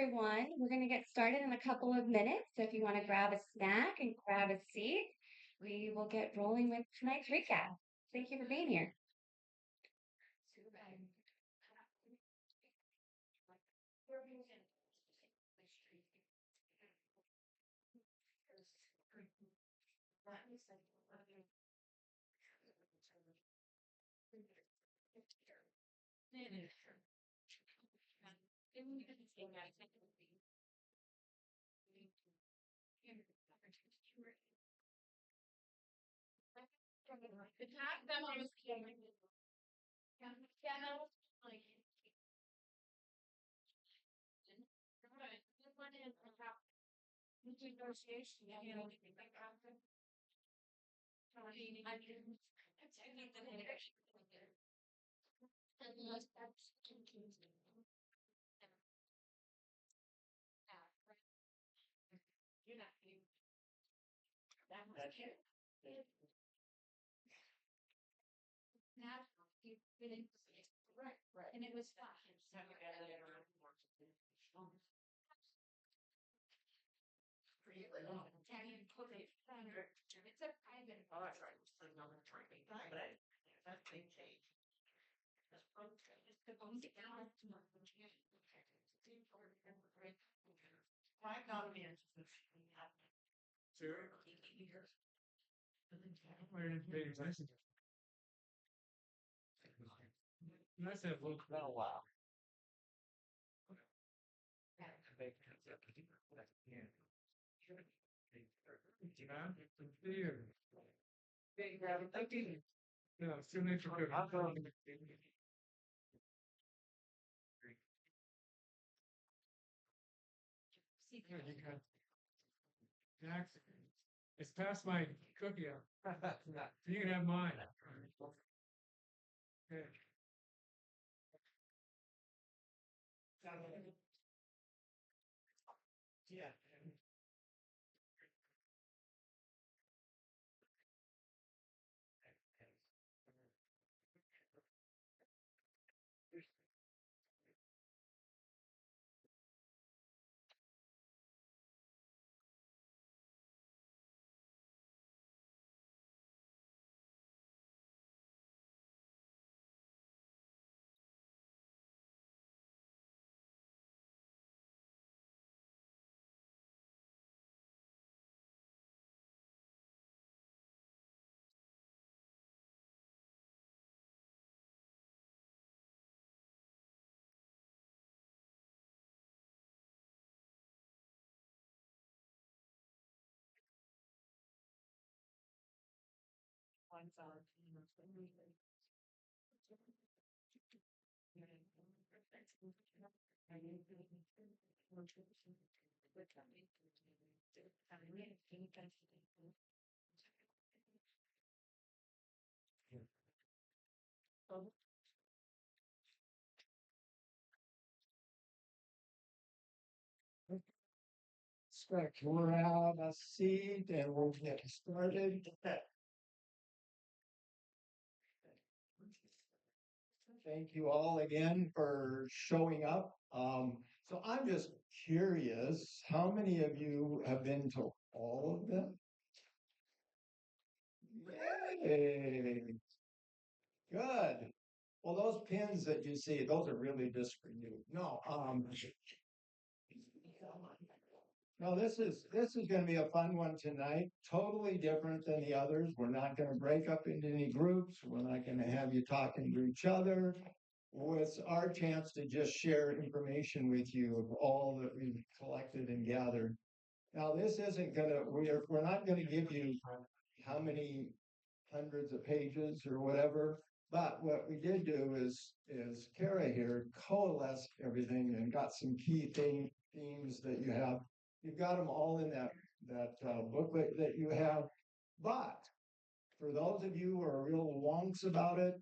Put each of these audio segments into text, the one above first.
everyone. We're going to get started in a couple of minutes. So if you want to grab a snack and grab a seat, we will get rolling with tonight's recap. Thank you for being here. Nice to have a little while. Yeah, still need to go. Max, it's past my cookie hour. You can have mine. Okay. Yeah. Expect we're out a seat and we'll get started. Thank you all again for showing up. So I'm just curious, how many of you have been to all of them? Yay! Good. Well, those pins that you see, those are really just for you. No, no, this is going to be a fun one tonight. Totally different than the others. We're not going to break up into any groups. We're not going to have you talking to each other. It's our chance to just share information with you of all that we've collected and gathered. Now, this isn't going to, we're not going to give you how many hundreds of pages or whatever. But what we did do is Kara here coalesced everything and got some key themes that you have. You've got them all in that booklet that you have. But for those of you who are real wonks about it,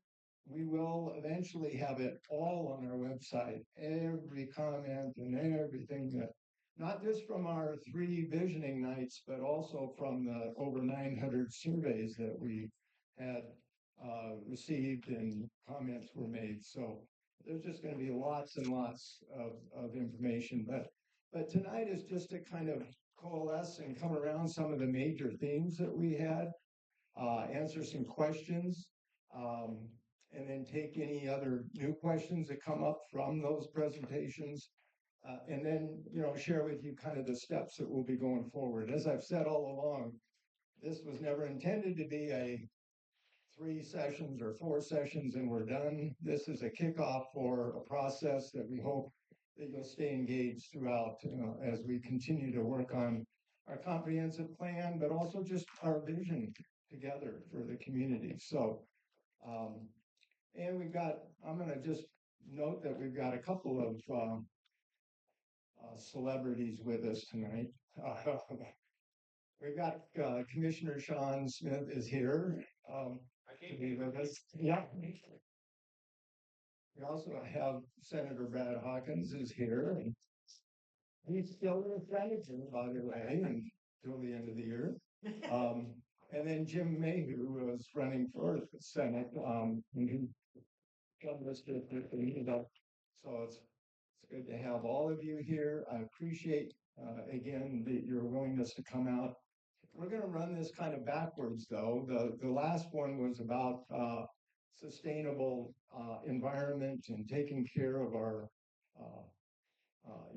we will eventually have it all on our website. Every comment and everything that, not just from our 3 visioning nights, but also from the over 900 surveys that we had received and comments were made. So there's just going to be lots and lots of information. But But tonight is just to kind of coalesce and come around some of the major themes that we had, answer some questions, and then take any other new questions that come up from those presentations. And then, share with you kind of the steps that we'll be going forward. As I've said all along, this was never intended to be a 3 sessions or 4 sessions and we're done. This is a kickoff for a process that we hope that you'll stay engaged throughout, as we continue to work on our comprehensive plan, but also just our vision together for the community. So, and I'm going to just note that we've got a couple of celebrities with us tonight. We've got Commissioner Sean Smith is here. To be with us. Yeah. We also have Senator Brad Hawkins is here. And he's still in the Senate, by the way, until the end of the year. And then Jim Mayhew was running for the Senate. So it's good to have all of you here. I appreciate again your willingness to come out. We're going to run this kind of backwards, though. The last one was about sustainable environment and taking care of our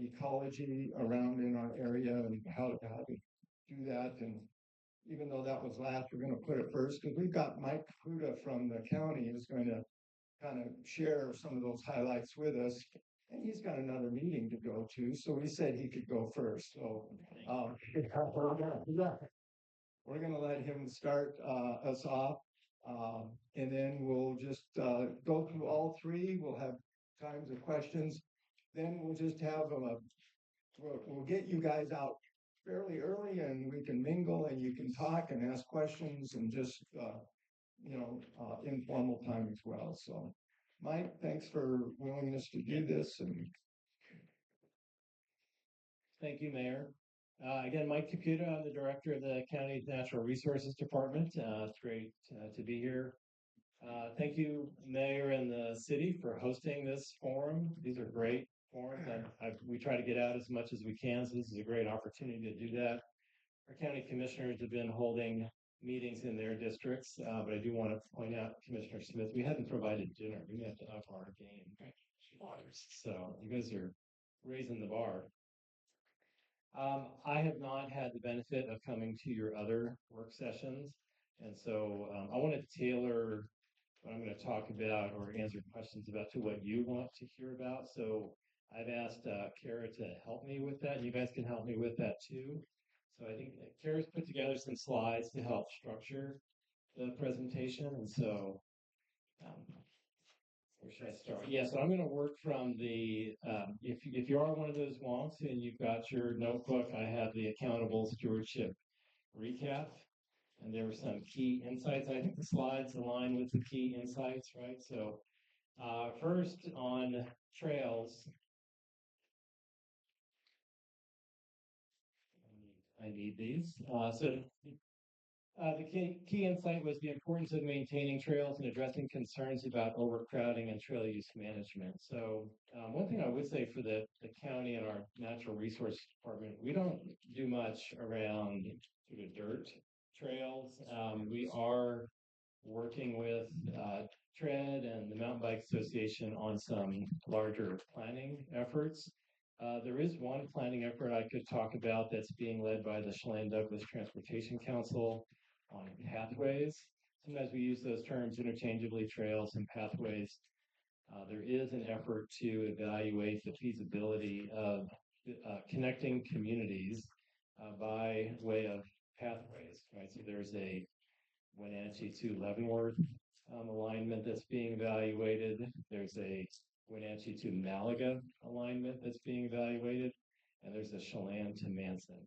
ecology around in our area and how to do that. And even though that was last, we're going to put it first because we've got Mike Kuda from the county who's going to kind of share some of those highlights with us. And he's got another meeting to go to, so we said he could go first. So we're going to let him start us off, and then we'll just go through all 3. We'll have times of questions. Then we'll just have we'll get you guys out fairly early, and we can mingle, and you can talk and ask questions, and just informal time as well. So, Mike, thanks for willingness to do this. And thank you, Mayor. Again, Mike Caputo, I'm the director of the County's Natural Resources Department. It's great to be here. Thank you, Mayor and the city, for hosting this forum. These are great forums. We try to get out as much as we can, so this is a great opportunity to do that. Our county commissioners have been holding meetings in their districts, but I do want to point out, Commissioner Smith, we haven't provided dinner. We have to up our game. So you guys are raising the bar. I have not had the benefit of coming to your other work sessions, and so I want to tailor what I'm going to talk about or answer questions about to what you want to hear about. So I've asked Kara to help me with that, and you guys can help me with that too. So I think Kara's put together some slides to help structure the presentation, and so where should I start? Yeah, so I'm going to work from the, if you are one of those wonks and you've got your notebook, I have the accountable stewardship recap, and there were some key insights. I think the slides align with the key insights, right? So first on trails, I need these. The key insight was the importance of maintaining trails and addressing concerns about overcrowding and trail use management. So one thing I would say for the county and our natural resource department, we don't do much around sort of dirt trails. We are working with TREAD and the Mountain Bike Association on some larger planning efforts. There is one planning effort I could talk about that's being led by the Chelan Douglas Transportation Council on pathways. Sometimes we use those terms interchangeably, trails and pathways. There is an effort to evaluate the feasibility of connecting communities by way of pathways, right? So there's a Wenatchee to Leavenworth alignment that's being evaluated. There's a Wenatchee to Malaga alignment that's being evaluated, and there's a Chelan to Manson.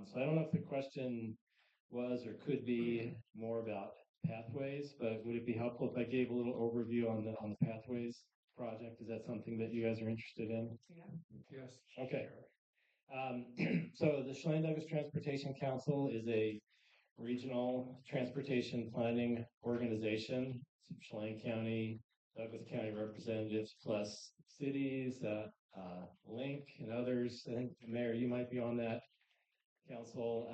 So I don't know if the question was or could be more about pathways, but would it be helpful if I gave a little overview on the pathways project? Is that something that you guys are interested in? Yeah. Yes. Okay. So the Chelan Douglas Transportation Council is a regional transportation planning organization. Chelan County, Douglas County representatives plus cities, Link and others. I think Mayor, you might be on that council.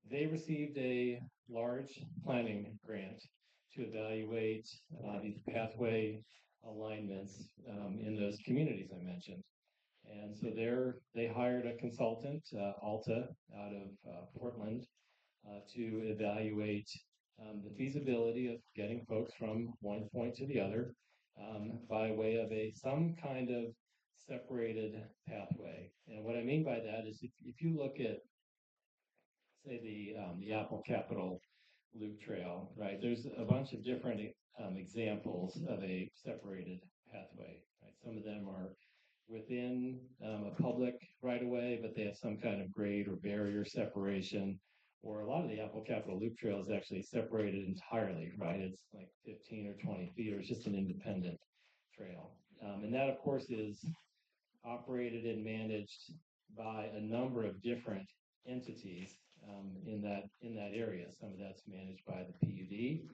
They received a large planning grant to evaluate these pathway alignments in those communities I mentioned. And so they hired a consultant, Alta, out of Portland, to evaluate the feasibility of getting folks from one point to the other by way of some kind of separated pathway. And what I mean by that is if you look at, say, the Apple Capitol Loop Trail, right? There's a bunch of different examples of a separated pathway. Right? Some of them are within a public right of way, but they have some kind of grade or barrier separation. Or a lot of the Apple Capitol Loop Trail is actually separated entirely, right? It's like 15 or 20 feet, or it's just an independent trail. And that, of course, is operated and managed by a number of different entities in that area. Some of that's managed by the PUD.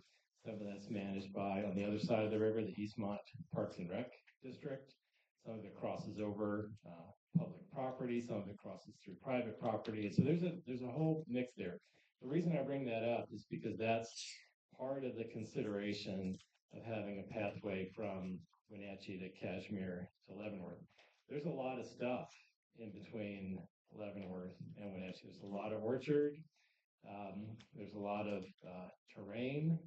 Some of that's managed by, on the other side of the river, the Eastmont Parks and Rec District. Some of it crosses over public property. Some of it crosses through private property. And so there's a whole mix there. The reason I bring that up is because that's part of the consideration of having a pathway from Wenatchee to Kashmir to Leavenworth. There's a lot of stuff in between Leavenworth and Wenatchee. There's a lot of orchard. There's a lot of terrain.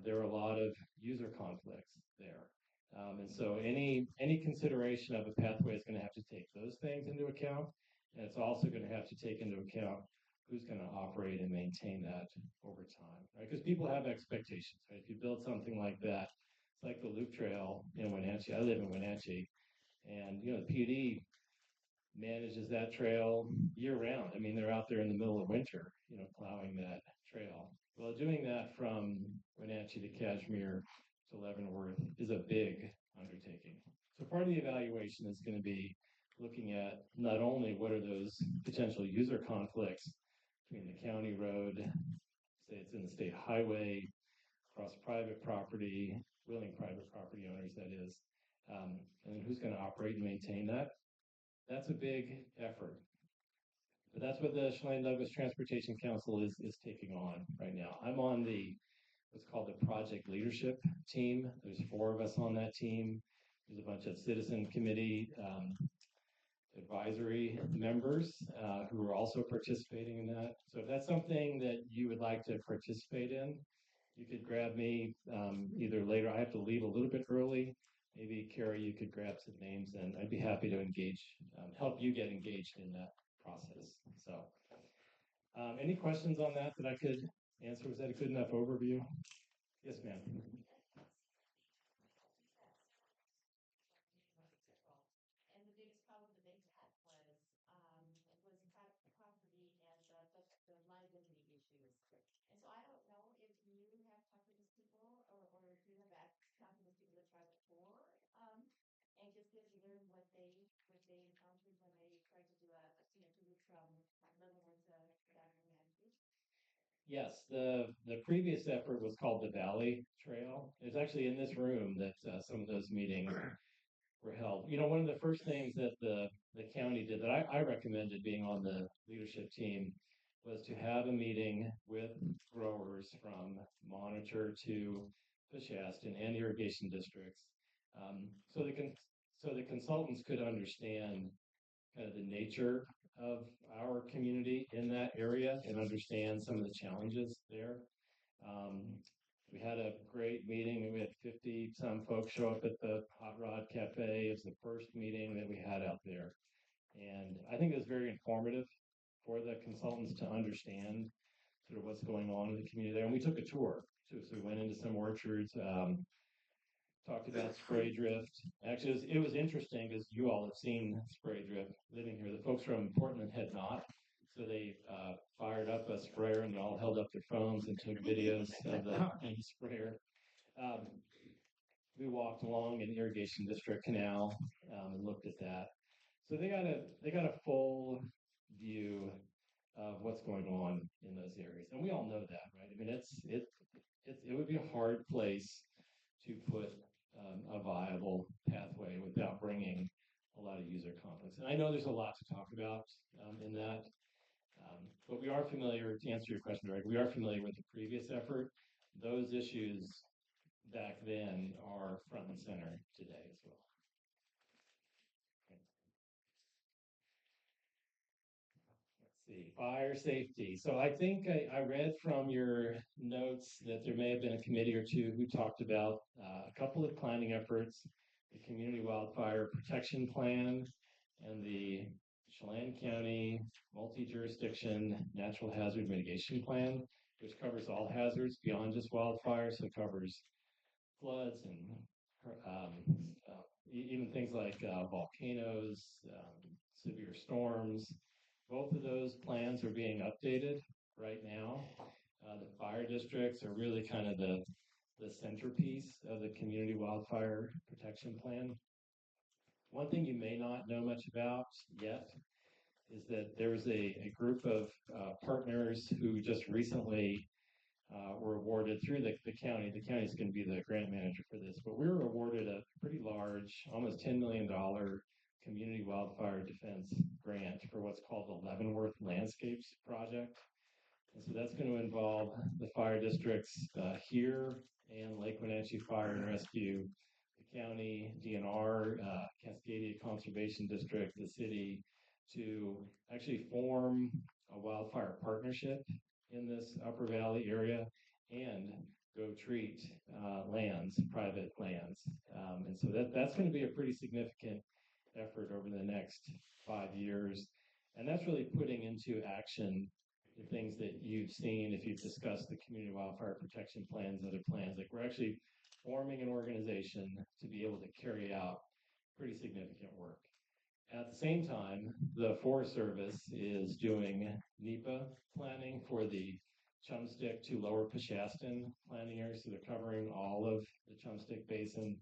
There are a lot of user conflicts there. And so any consideration of a pathway is going to have to take those things into account. And it's also going to have to take into account who's going to operate and maintain that over time, right? Because people have expectations, right? If you build something like that, it's like the Loop Trail in Wenatchee. I live in Wenatchee. And, the PUD manages that trail year round. I mean, they're out there in the middle of winter, plowing that trail. Well, doing that from Wenatchee to Kashmir to Leavenworth is a big undertaking. So part of the evaluation is going to be looking at not only what are those potential user conflicts between the county road, say it's in the state highway, across private property, willing private property owners, that is, and then who's going to operate and maintain that? That's a big effort. But that's what the Chelan Douglas Transportation Council is taking on right now. I'm on what's called the project leadership team. There's 4 of us on that team. There's a bunch of citizen committee advisory members who are also participating in that. So if that's something that you would like to participate in, you could grab me either later. I have to leave a little bit early. Maybe, Carrie, you could grab some names, and I'd be happy to help you get engaged in that process. So any questions on that I could answer? Was that a good enough overview? Yes, ma'am. Yes, the previous effort was called the Valley Trail. It's actually in this room that some of those meetings were held. One of the first things that the county did that I recommended being on the leadership team was to have a meeting with growers from Monitor to Shaston and irrigation districts, so the consultants could understand kind of the nature of our community in that area and understand some of the challenges there. We had a great meeting. We had 50 some folks show up at the Hot Rod Cafe. It's the first meeting that we had out there. And I think it was very informative for the consultants to understand sort of what's going on in the community there. And we took a tour too. So we went into some orchards, talked about spray drift. Actually, it was interesting because you all have seen spray drift living here. The folks from Portland had not. So they fired up a sprayer and they all held up their phones and took videos of the sprayer. We walked along an irrigation district canal and looked at that. So they got a full view of what's going on in those areas, and we all know that, right? I mean, it would be a hard place to put a viable pathway without bringing a lot of user conflicts. And I know there's a lot to talk about in that, but we are familiar, to answer your question, Greg, we are familiar with the previous effort. Those issues back then are front and center today as well. See, fire safety. So I think I read from your notes that there may have been a committee or two who talked about a couple of planning efforts, the Community Wildfire Protection Plan and the Chelan County Multi-Jurisdiction Natural Hazard Mitigation Plan, which covers all hazards beyond just wildfire. So it covers floods and even things like volcanoes, severe storms. Both of those plans are being updated right now. The fire districts are really kind of the centerpiece of the Community Wildfire Protection Plan. One thing you may not know much about yet is that there was a group of partners who just recently were awarded through the county. The county is going to be the grant manager for this, but we were awarded a pretty large, almost $10 million community wildfire defense grant for what's called the Leavenworth Landscapes Project. And so that's going to involve the fire districts here and Lake Wenatchee Fire and Rescue, the county, DNR, Cascadia Conservation District, the city, to actually form a wildfire partnership in this Upper Valley area and go treat lands, private lands. And so that's going to be a pretty significant effort over the next 5 years. And that's really putting into action the things that you've seen if you've discussed the community wildfire protection plans, other plans. Like we're actually forming an organization to be able to carry out pretty significant work. At the same time, the Forest Service is doing NEPA planning for the Chumstick to Lower Pashastin planning area, so they're covering all of the Chumstick Basin.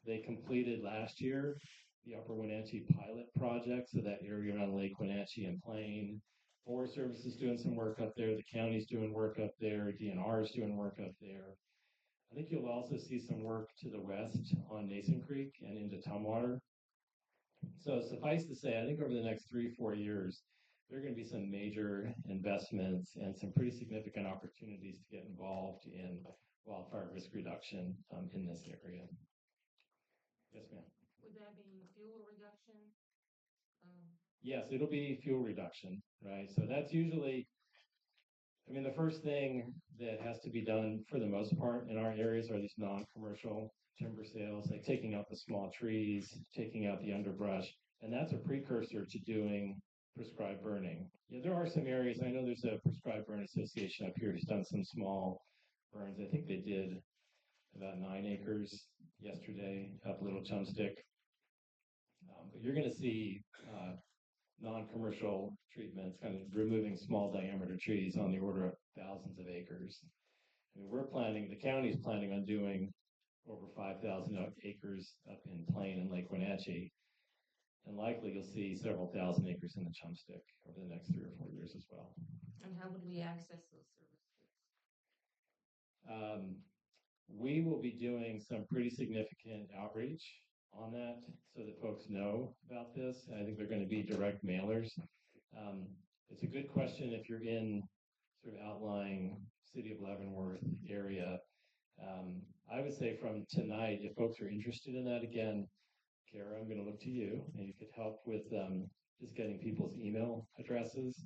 They completed last year the Upper Wenatchee pilot project, so that area around Lake Wenatchee and Plain. Forest Service is doing some work up there. The county's doing work up there. DNR is doing work up there. I think you'll also see some work to the west on Nason Creek and into Tumwater. So suffice to say, I think over the next 3-4 years, there are going to be some major investments and some pretty significant opportunities to get involved in wildfire risk reduction in this area. Yes, ma'am. Would that be fuel reduction? Yes, it'll be fuel reduction, right? So that's usually, I mean, the first thing that has to be done for the most part in our areas are these non-commercial timber sales, like taking out the small trees, taking out the underbrush, and that's a precursor to doing prescribed burning. Yeah, there are some areas, I know there's a prescribed burn association up here who's done some small burns. I think they did about 9 acres yesterday up Little Chumstick. But you're going to see non-commercial treatments, kind of removing small diameter trees on the order of thousands of acres. I mean, the county's planning on doing over 5,000 acres up in Plain and Lake Wenatchee. And likely you'll see several thousand acres in the Chumstick over the next 3 or 4 years as well. And how would we access those services? We will be doing some pretty significant outreach on that so that folks know about this. I think they're going to be direct mailers. It's a good question if you're in sort of outlying city of Leavenworth area. I would say from tonight, if folks are interested in that, again, Kara, I'm going to look to you, and you could help with just getting people's email addresses.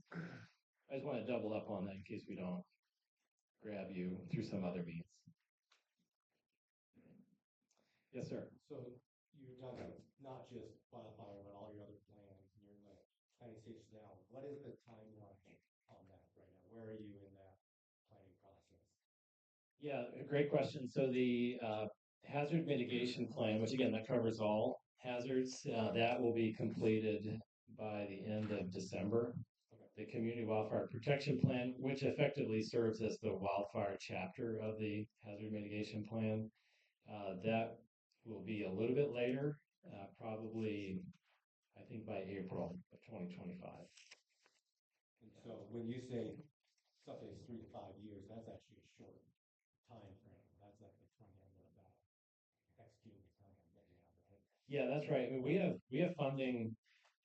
I just want to double up on that in case we don't grab you through some other means. Yes, sir. So you're talking not just wildfire, but all your other plans, and you're in the planning stages now. What is the timeline on that right now? Where are you in that planning process? Yeah, a great question. So the hazard mitigation plan, which again, that covers all hazards, that will be completed by the end of December. The Community Wildfire Protection Plan, which effectively serves as the wildfire chapter of the hazard mitigation plan, that will be a little bit later, probably, I think by April of 2025. And so when you say something is 3 to 5 years, that's actually a short time frame. That's like the front end of that executing the plan that you have, right? Yeah, that's right. I mean, we have funding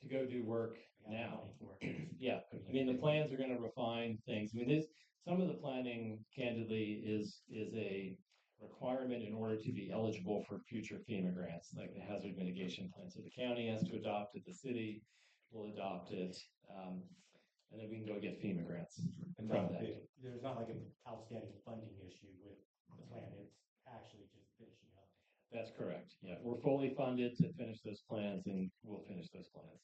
to go do work We have now. money for it. Yeah, I mean, the plans are gonna refine things. I mean, some of the planning candidly is a requirement in order to be eligible for future FEMA grants, like the hazard mitigation plan. So the county has to adopt it, the city will adopt it, and then we can go get FEMA grants And from not that. there's not like an outstanding funding issue with the plan. It's actually just finishing up. That's correct. Yeah, we're fully funded to finish those plans and we'll finish those plans.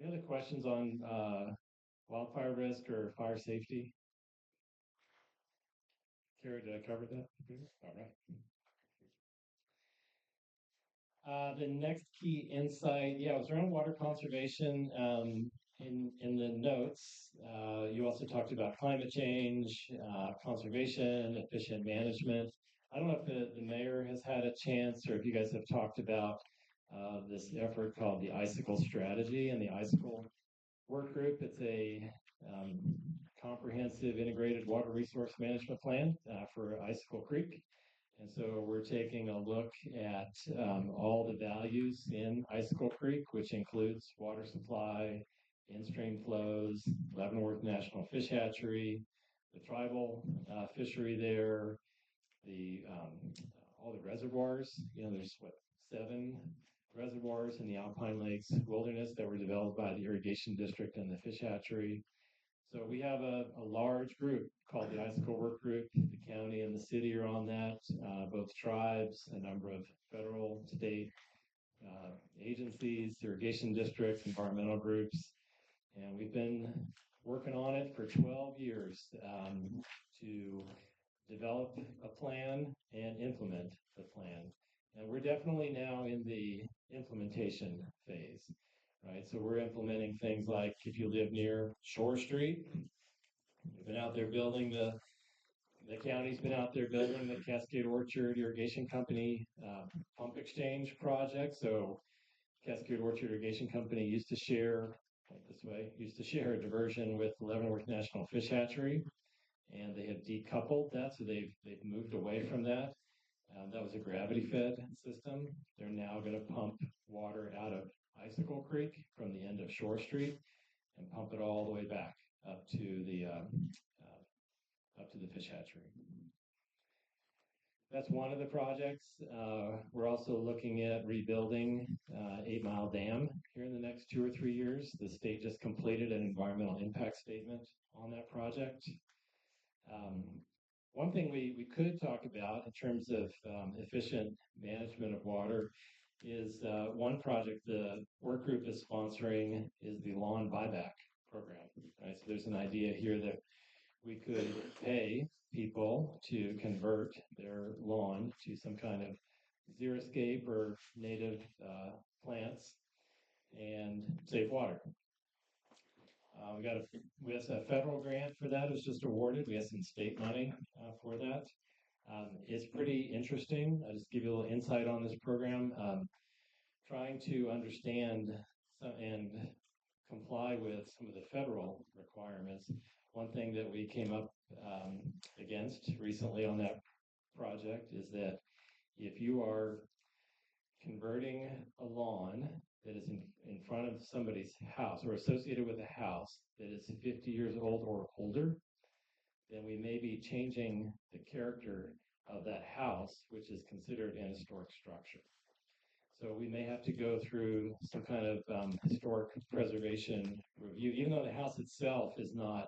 Any other questions on wildfire risk or fire safety? Carrie, did I cover that? All right. The next key insight, yeah, it was around water conservation. In the notes, you also talked about climate change, conservation, efficient management. I don't know if the mayor has had a chance or if you guys have talked about this effort called the Icicle Strategy and the Icicle Work Group. It's a comprehensive integrated water resource management plan for Icicle Creek. And so we're taking a look at all the values in Icicle Creek, which includes water supply, in-stream flows, Leavenworth National Fish Hatchery, the tribal fishery there, the all the reservoirs. You know, there's what, 7 reservoirs in the Alpine Lakes Wilderness that were developed by the irrigation district and the fish hatchery. So we have a large group called the Icicle Work Group. The county and the city are on that, both tribes, a number of federal, state agencies, irrigation districts, environmental groups. And we've been working on it for 12 years to develop a plan and implement the plan. And we're definitely now in the implementation phase, right? So we're implementing things like if you live near Shore Street, we've been out there building the county's been out there building the Cascade Orchard Irrigation Company pump exchange project. So Cascade Orchard Irrigation Company used to share, like this way, used to share a diversion with Leavenworth National Fish Hatchery, and they have decoupled that, so they've moved away from that. That was a gravity-fed system. They're now going to pump water out of Icicle Creek from the end of Shore Street and pump it all the way back up to the fish hatchery. That's one of the projects. We're also looking at rebuilding 8 Mile Dam here in the next 2 or 3 years. The state just completed an environmental impact statement on that project. One thing we could talk about in terms of efficient management of water is one project the work group is sponsoring is the lawn buyback program. Right? So there's an idea here that we could pay people to convert their lawn to some kind of xeriscape or native plants and save water. We have a federal grant for that. It was just awarded. We have some state money for that. It's pretty interesting. I'll just give you a little insight on this program. Trying to understand and comply with some of the federal requirements. One thing that we came up against recently on that project is that if you are converting a lawn that is in front of somebody's house or associated with a house that is 50 years old or older, then we may be changing the character of that house, which is considered an historic structure. So we may have to go through some kind of historic preservation review, even though the house itself is not,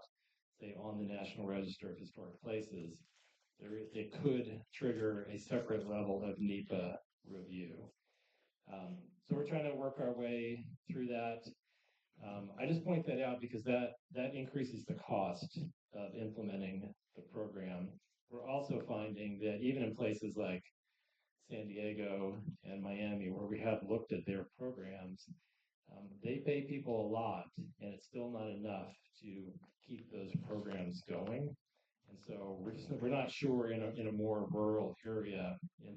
say, on the National Register of Historic Places. It could trigger a separate level of NEPA review. So we're trying to work our way through that. I just point that out because that increases the cost of implementing the program. We're also finding that even in places like San Diego and Miami, where we have looked at their programs, they pay people a lot, and it's still not enough to keep those programs going. And so we're not sure in a more rural area, and,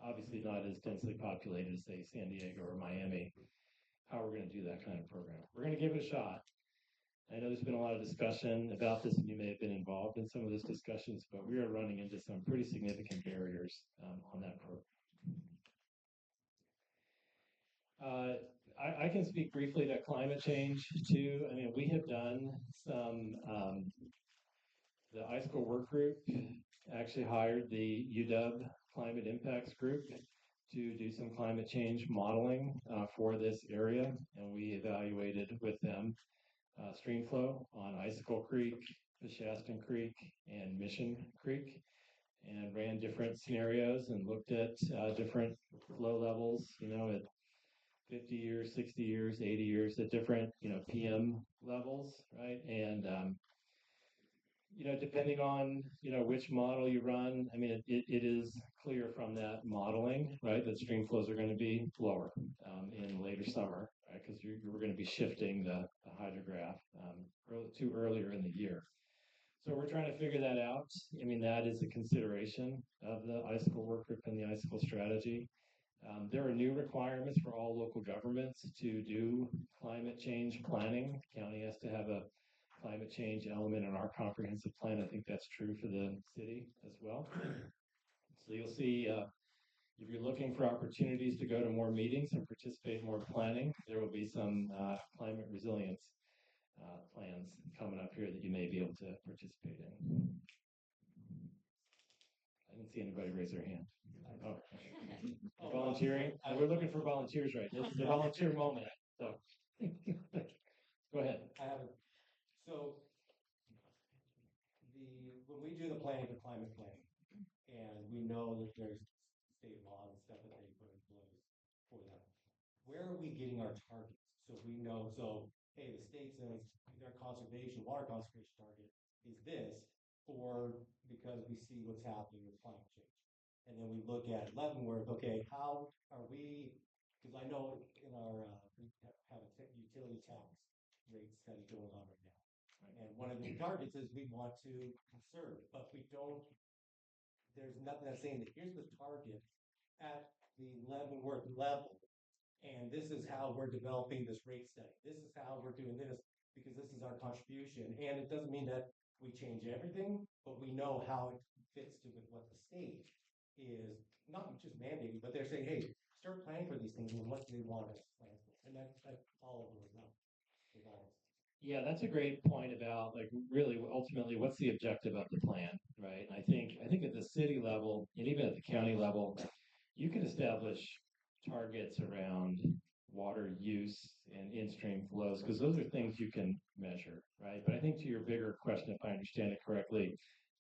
obviously not as densely populated as say San Diego or Miami, how we're going to do that kind of program. We're going to give it a shot, I know there's been a lot of discussion about this, and you may have been involved in some of those discussions, but we are running into some pretty significant barriers on that program. I can speak briefly to climate change too. I mean, we have done some, the iSchool work group actually hired the UW Climate Impacts Group to do some climate change modeling for this area, and we evaluated with them stream flow on Icicle Creek, Shaston Creek, and Mission Creek, and ran different scenarios and looked at different flow levels, at 50 years, 60 years, 80 years, at different, PM levels, right? And, depending on, which model you run, I mean, it is clear from that modeling, right, that stream flows are going to be lower in later summer, right, because we're going to be shifting the hydrograph to earlier in the year. So we're trying to figure that out. I mean, that is a consideration of the Icicle work group and the Icicle strategy. There are new requirements for all local governments to do climate change planning. The county has to have a climate change element in our comprehensive plan. I think that's true for the city as well. So you'll see, if you're looking for opportunities to go to more meetings and participate in more planning, there will be some climate resilience plans coming up here that you may be able to participate in. I didn't see anybody raise their hand. Oh. Volunteering? We're looking for volunteers right now. This is a volunteer moment. So go ahead. I haven't. So when we do the planning for climate planning, and we know that there's state laws and stuff that they put in place for that, where are we getting our targets? So we know, hey, the state says their water conservation target is this, because we see what's happening with climate change. And then we look at Leavenworth, okay, how are we, because I know in our, we have a utility tax rate study going on right now. And one of the targets is we want to conserve, but there's nothing that's saying that here's the target at the Leavenworth level. And this is how we're developing this rate study. This is how we're doing this, because this is our contribution. And it doesn't mean that we change everything, but we know how it fits to with what the state is not just mandating, but they're saying, hey, start planning for these things and what do they want us to plan for. And that's all of those now. Yeah, that's a great point about really ultimately what's the objective of the plan, right? And I think at the city level and even at the county level, you can establish targets around water use and in-stream flows because those are things you can measure, right? But I think to your bigger question, if I understand it correctly,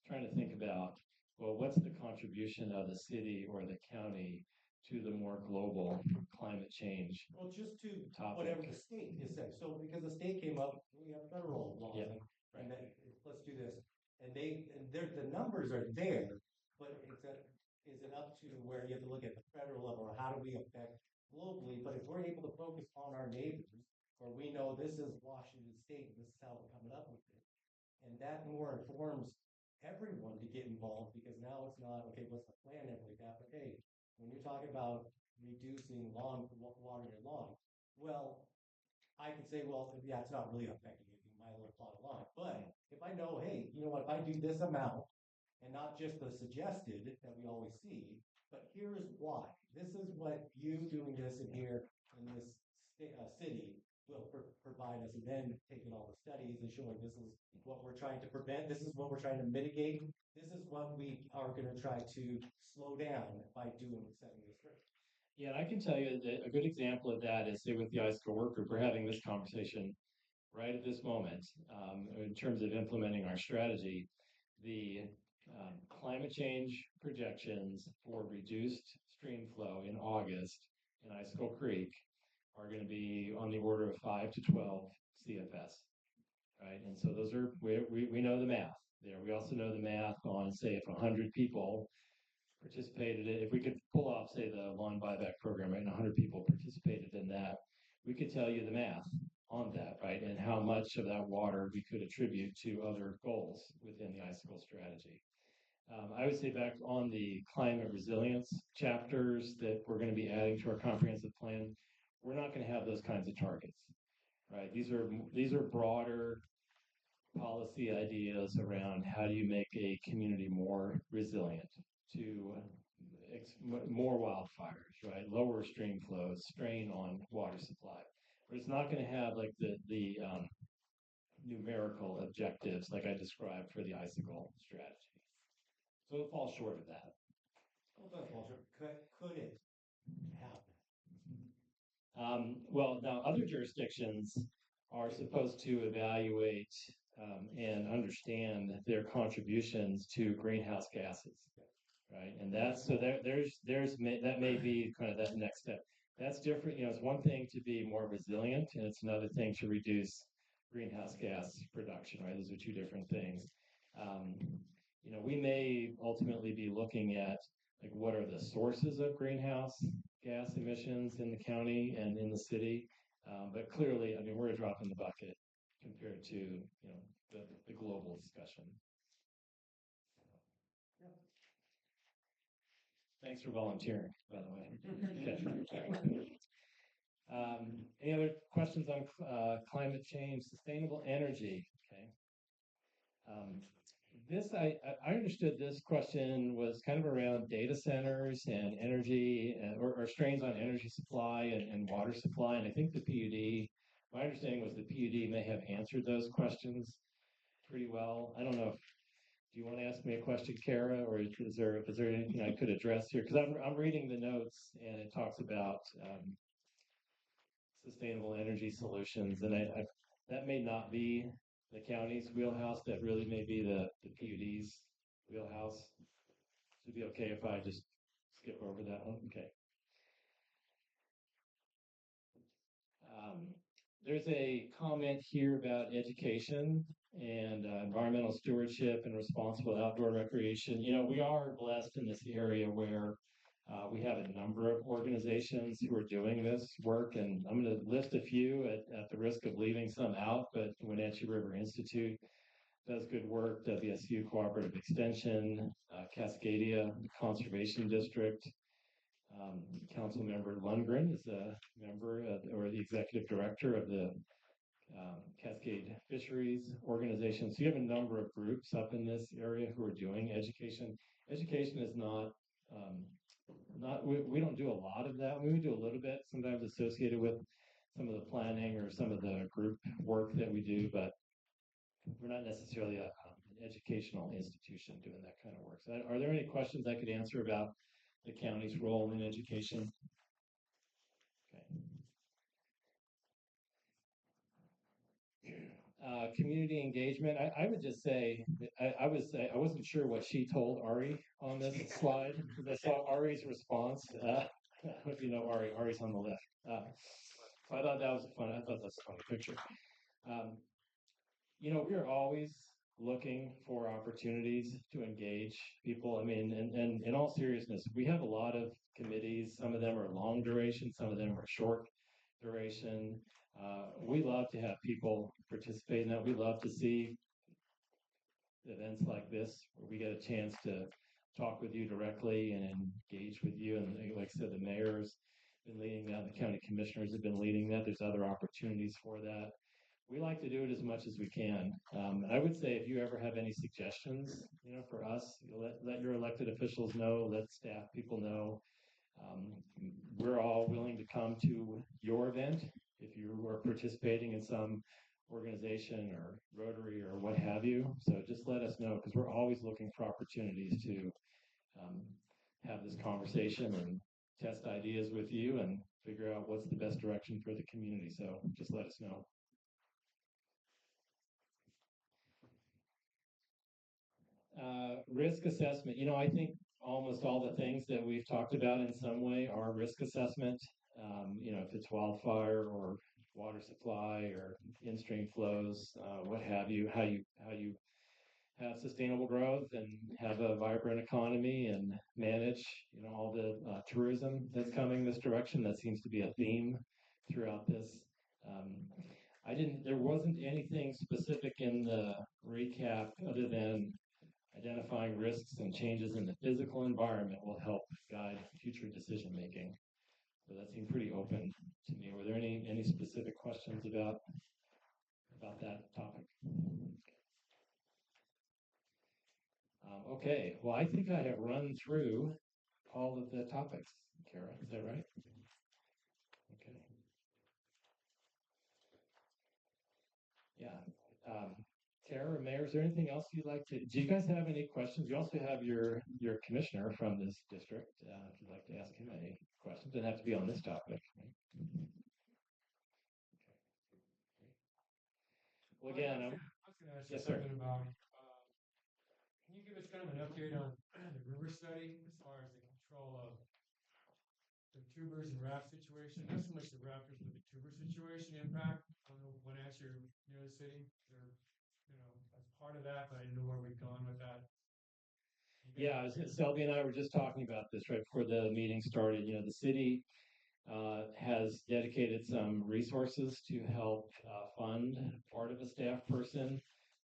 trying to think about, well, what's the contribution of the city or the county to the more global climate change? Well, just to topic. Whatever the state is saying. So because the state came up, we have federal laws, Yeah. and let's do this. And the numbers are there, but is it up to where you have to look at the federal level, or how do we affect globally? But if we're able to focus on our neighbors, or we know this is Washington State, this is how we're coming up with it, and that more informs everyone to get involved, because now it's not, okay, what's the plan and everything like that, but hey, when you're talking about reducing water in your lawn, well, I can say, well, yeah, it's not really affecting anything, my little plot of lawn. But if I know, hey, you know what, if I do this amount, and not just the suggested that we always see, but here's why. This is what you doing this in here in this city will provide us, and then taking all the studies and showing this is what we're trying to prevent, this is what we're trying to mitigate, this is what we are going to try to slow down by setting this rate. Yeah, and I can tell you that a good example of that is, say, with the iSchool work group, we're having this conversation right at this moment in terms of implementing our strategy. The climate change projections for reduced stream flow in August in Icicle Creek are going to be on the order of 5 to 12 CFS, right? And so those are, we know the math there. We also know the math on, say, if 100 people participated in, if we could pull off, say, the lawn buyback program, right, and 100 people participated in that, we could tell you the math on that, right, and how much of that water we could attribute to other goals within the Icicle strategy. I would say back on the climate resilience chapters that we're going to be adding to our comprehensive plan, we're not going to have those kinds of targets, right? These are broader policy ideas around how do you make a community more resilient to more wildfires, right? Lower stream flows, strain on water supply. But it's not going to have like the numerical objectives like I described for the icicle strategy. So it falls short of that. Well, that's Walter. Could it happen? Well, now other jurisdictions are supposed to evaluate and understand their contributions to greenhouse gases, right? And that's so that may be kind of that next step. That's different. It's one thing to be more resilient, and it's another thing to reduce greenhouse gas production, right? Those are two different things. We may ultimately be looking at like what are the sources of greenhouse gas emissions in the county and in the city. But clearly, I mean, we're a drop in the bucket compared to, the global discussion. Thanks for volunteering, by the way. Okay. Any other questions on climate change, sustainable energy? Okay. I understood this question was kind of around data centers and energy or strains on energy supply and water supply. And I think the PUD, my understanding was the PUD may have answered those questions pretty well. I don't know if, do you want to ask me a question, Kara, or is there anything I could address here? Because I'm reading the notes and it talks about sustainable energy solutions, and that may not be the county's wheelhouse. That really may be the PUD's wheelhouse. So it'd be okay if I just skip over that one. Okay. There's a comment here about education and environmental stewardship and responsible outdoor recreation. We are blessed in this area where we have a number of organizations who are doing this work, and I'm going to list a few at the risk of leaving some out, but Wenatchee River Institute does good work, WSU Cooperative Extension, Cascadia Conservation District. Council member Lundgren is a member or the executive director of the Cascade Fisheries Organization. So you have a number of groups up in this area who are doing education. Education is not we don't do a lot of that. We do a little bit, sometimes associated with some of the planning or some of the group work that we do, but we're not necessarily an educational institution doing that kind of work. So are there any questions I could answer about the county's role in education? Okay. Community engagement. I would just say I wasn't sure what she told Ari on this slide because I saw Ari's response. If you know Ari, Ari's on the left. So I thought that was fun. I thought that's a funny picture. We're always looking for opportunities to engage people. I mean, and in all seriousness, we have a lot of committees. Some of them are long duration, some of them are short duration. We love to have people participate in that. We love to see events like this where we get a chance to talk with you directly and engage with you. And like I said, the mayor's been leading that, the county commissioners have been leading that. There's other opportunities for that. We like to do it as much as we can. I would say if you ever have any suggestions, for us, let your elected officials know, let staff people know. We're all willing to come to your event if you are participating in some organization or Rotary or what have you. So just let us know because we're always looking for opportunities to have this conversation and test ideas with you and figure out what's the best direction for the community. So just let us know. Risk assessment. I think almost all the things that we've talked about in some way are risk assessment. If it's wildfire or water supply or in-stream flows, what have you, how you have sustainable growth and have a vibrant economy and manage, all the tourism that's coming this direction. That seems to be a theme throughout this. There wasn't anything specific in the recap other than identifying risks and changes in the physical environment will help guide future decision making. So that seemed pretty open to me. Were there any specific questions about that topic? Okay, well, I think I have run through all of the topics, Kara, is that right? Okay. Yeah. Kara or Mayor, is there anything else you'd like to, do you guys have any questions? You also have your commissioner from this district, if you'd like to ask him any questions. Doesn't have to be on this topic. Right? Well, again, I was gonna ask you yes, sir. something about, can you give us kind of an update on the river study as far as the control of the tubers and raft situation? Not so much the rafters, but the tuber situation impact on the Wenatchee or near the city. Or, as part of that, but I didn't know where we've gone with that. Yeah, Selby and I were just talking about this right before the meeting started. You know, the city has dedicated some resources to help fund part of a staff person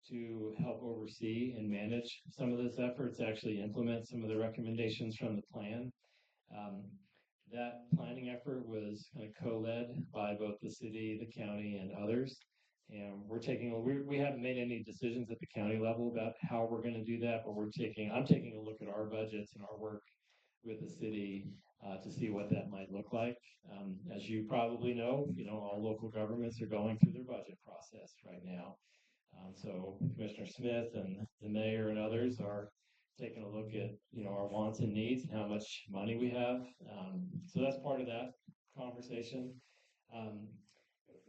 to help oversee and manage some of this efforts, actually implement some of the recommendations from the plan. Um, that planning effort was kind of co-led by both the city, the county, and others. And we haven't made any decisions at the county level about how we're going to do that, but I'm taking a look at our budgets and our work with the city to see what that might look like. As you probably know, all local governments are going through their budget process right now. So Commissioner Smith and the mayor and others are taking a look at, our wants and needs and how much money we have. So that's part of that conversation.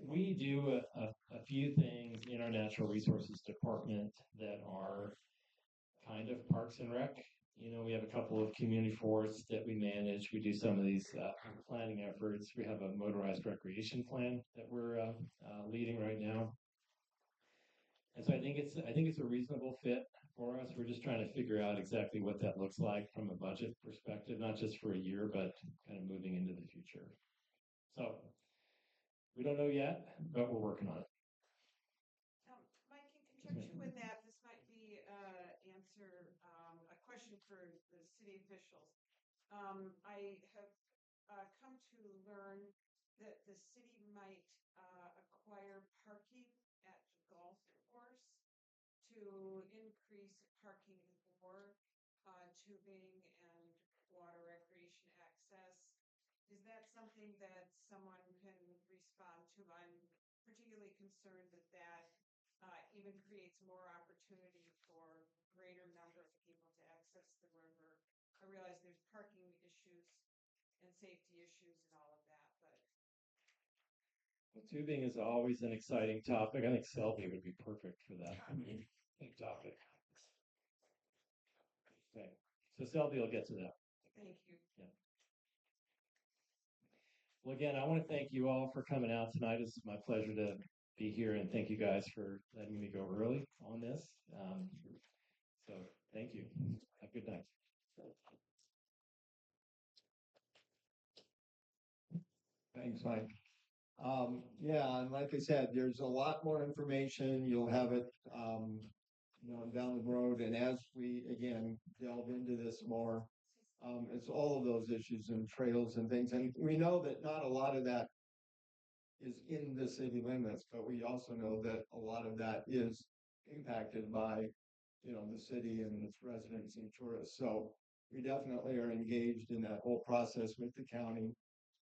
We do a few things in our natural resources department that are kind of parks and rec. We have a couple of community forests that we manage. We do some of these planning efforts. We have a motorized recreation plan that we're leading right now. And so I think it's a reasonable fit for us. We're just trying to figure out exactly what that looks like from a budget perspective, not just for a year, but kind of moving into the future. So we don't know yet, but we're working on it. Mike, in conjunction with that, this might be a question for the city officials. I have come to learn that the city might acquire parking at the golf course to increase parking for tubing and water recreation access. Is that something that someone can respond to? I'm particularly concerned that even creates more opportunity for greater number of people to access the river. I realize there's parking issues and safety issues and all of that, but Well, tubing is always an exciting topic. I think Selby would be perfect for that topic. Okay, so Selby will get to that. thank you. Well, again, I want to thank you all for coming out tonight. It's my pleasure to be here, and thank you guys for letting me go early on this. So thank you. Have a good night. Thanks, Mike. Yeah, and like I said, there's a lot more information. You'll have it, down the road. And as we, again, delve into this more, it's all of those issues and trails and things. And we know that not a lot of that is in the city limits, but we also know that a lot of that is impacted by, the city and its residents and tourists. So we definitely are engaged in that whole process with the county,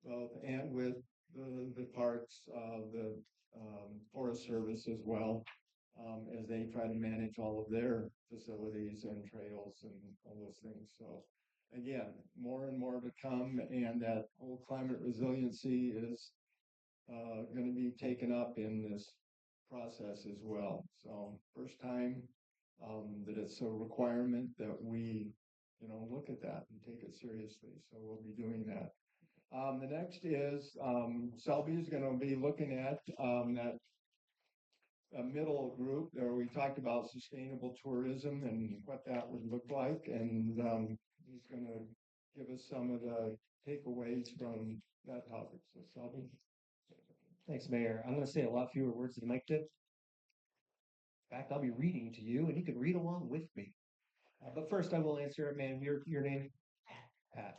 both and with the parks, the Forest Service as well, as they try to manage all of their facilities and trails and all those things. So again, more and more to come, and that whole climate resiliency is going to be taken up in this process as well. So first time that it's a requirement that we, look at that and take it seriously. So we'll be doing that. The next is Selby is going to be looking at that middle group where we talked about sustainable tourism and what that would look like. And he's going to give us some of the takeaways from that topic. So Selby. Thanks, Mayor. I'm going to say a lot fewer words than Mike did. In fact, I'll be reading to you, and you can read along with me. But first, I will answer, man, your name? Pat.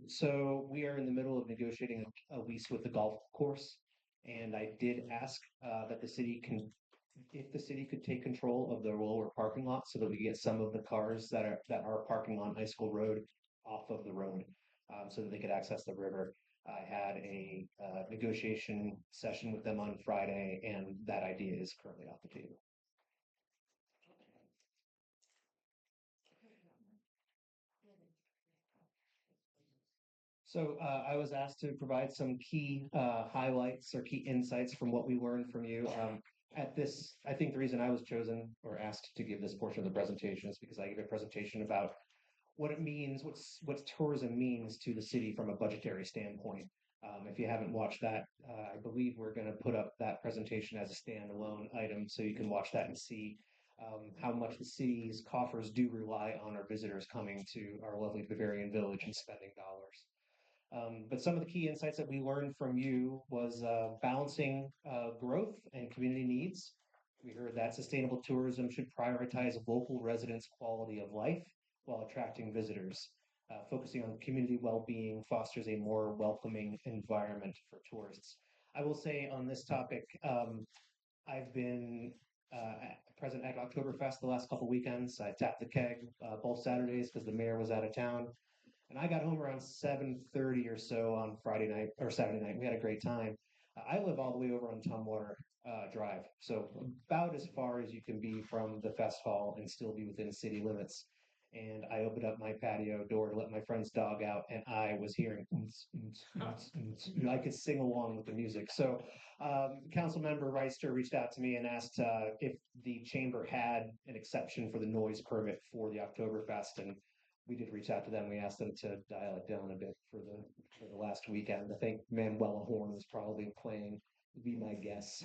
So we are in the middle of negotiating a lease with the golf course, and I did ask that the city can if the city could take control of the lower parking lot so that we get some of the cars that are parking on High School Road off of the road, so that they could access the river. I had a negotiation session with them on Friday, and that idea is currently off the table. So I was asked to provide some key highlights or key insights from what we learned from you. At this, I think the reason I was chosen or asked to give this portion of the presentation is because I gave a presentation about what it means, what tourism means to the city from a budgetary standpoint. If you haven't watched that, I believe we're going to put up that presentation as a standalone item so you can watch that and see how much the city's coffers do rely on our visitors coming to our lovely Bavarian Village and spending dollars. But some of the key insights that we learned from you was balancing growth and community needs. We heard that sustainable tourism should prioritize local residents' quality of life while attracting visitors. Focusing on community well-being fosters a more welcoming environment for tourists. I will say on this topic, I've been present at Oktoberfest the last couple weekends. I tapped the keg both Saturdays because the mayor was out of town. And I got home around 7:30 or so on Friday night or Saturday night. We had a great time. I live all the way over on Tumwater Drive, so about as far as you can be from the fest hall and still be within city limits. And I opened up my patio door to let my friend's dog out, and I was hearing, I could sing along with the music. So, Councilmember Reister reached out to me and asked if the chamber had an exception for the noise permit for the Oktoberfest, and we did reach out to them. We asked them to dial it down a bit for the last weekend. I think Manuela Horn was probably playing, would be my guess.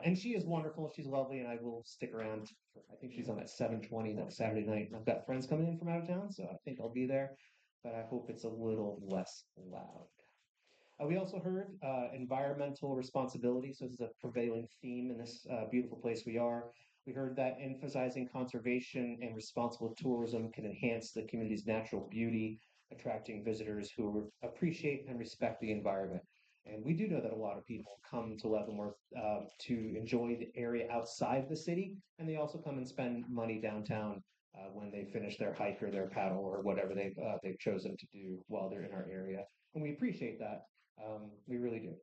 And she is wonderful. She's lovely, and I will stick around. I think she's on at 7:20 that Saturday night. I've got friends coming in from out of town, so I think I'll be there. But I hope it's a little less loud. We also heard environmental responsibility. So this is a prevailing theme in this beautiful place we are. We heard that emphasizing conservation and responsible tourism can enhance the community's natural beauty, attracting visitors who appreciate and respect the environment. And we do know that a lot of people come to Leavenworth to enjoy the area outside the city, and they also come and spend money downtown when they finish their hike or their paddle or whatever they've chosen to do while they're in our area. And we appreciate that. We really do.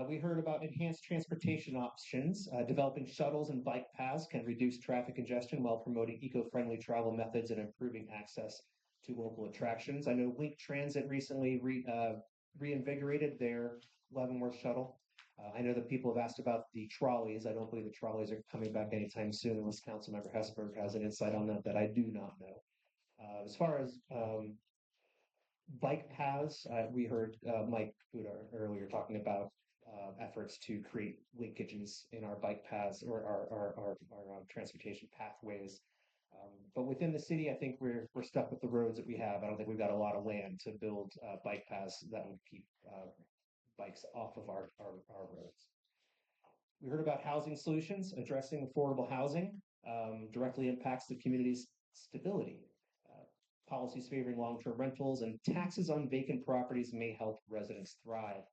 We heard about enhanced transportation options. Developing shuttles and bike paths can reduce traffic congestion while promoting eco-friendly travel methods and improving access to local attractions. I know Link Transit recently reinvigorated their Leavenworth shuttle. I know that people have asked about the trolleys. I don't believe the trolleys are coming back anytime soon unless Councilmember Hesberg has an insight on that I do not know. As far as bike paths, we heard Mike Buda earlier talking about efforts to create linkages in our bike paths or our transportation pathways. But within the city, I think we're stuck with the roads that we have. I don't think we've got a lot of land to build bike paths that would keep bikes off of our roads. We heard about housing solutions. Addressing affordable housing directly impacts the community's stability. Policies favoring long-term rentals and taxes on vacant properties may help residents thrive.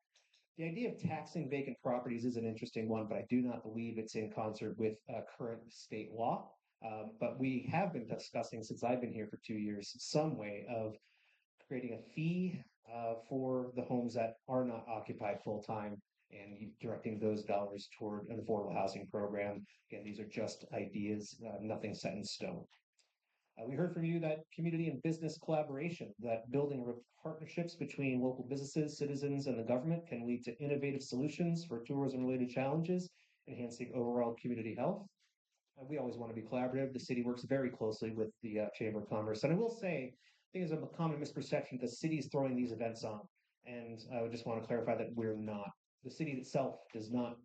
The idea of taxing vacant properties is an interesting one, but I do not believe it's in concert with current state law. But we have been discussing, since I've been here for 2 years, some way of creating a fee for the homes that are not occupied full-time and directing those dollars toward an affordable housing program. Again, these are just ideas, nothing set in stone. We heard from you that community and business collaboration, that building partnerships between local businesses, citizens, and the government can lead to innovative solutions for tourism-related challenges, enhancing overall community health. We always want to be collaborative. The city works very closely with the Chamber of Commerce. And I will say, I think there's a common misperception that the city is throwing these events on. And I would just want to clarify that we're not. The city itself does not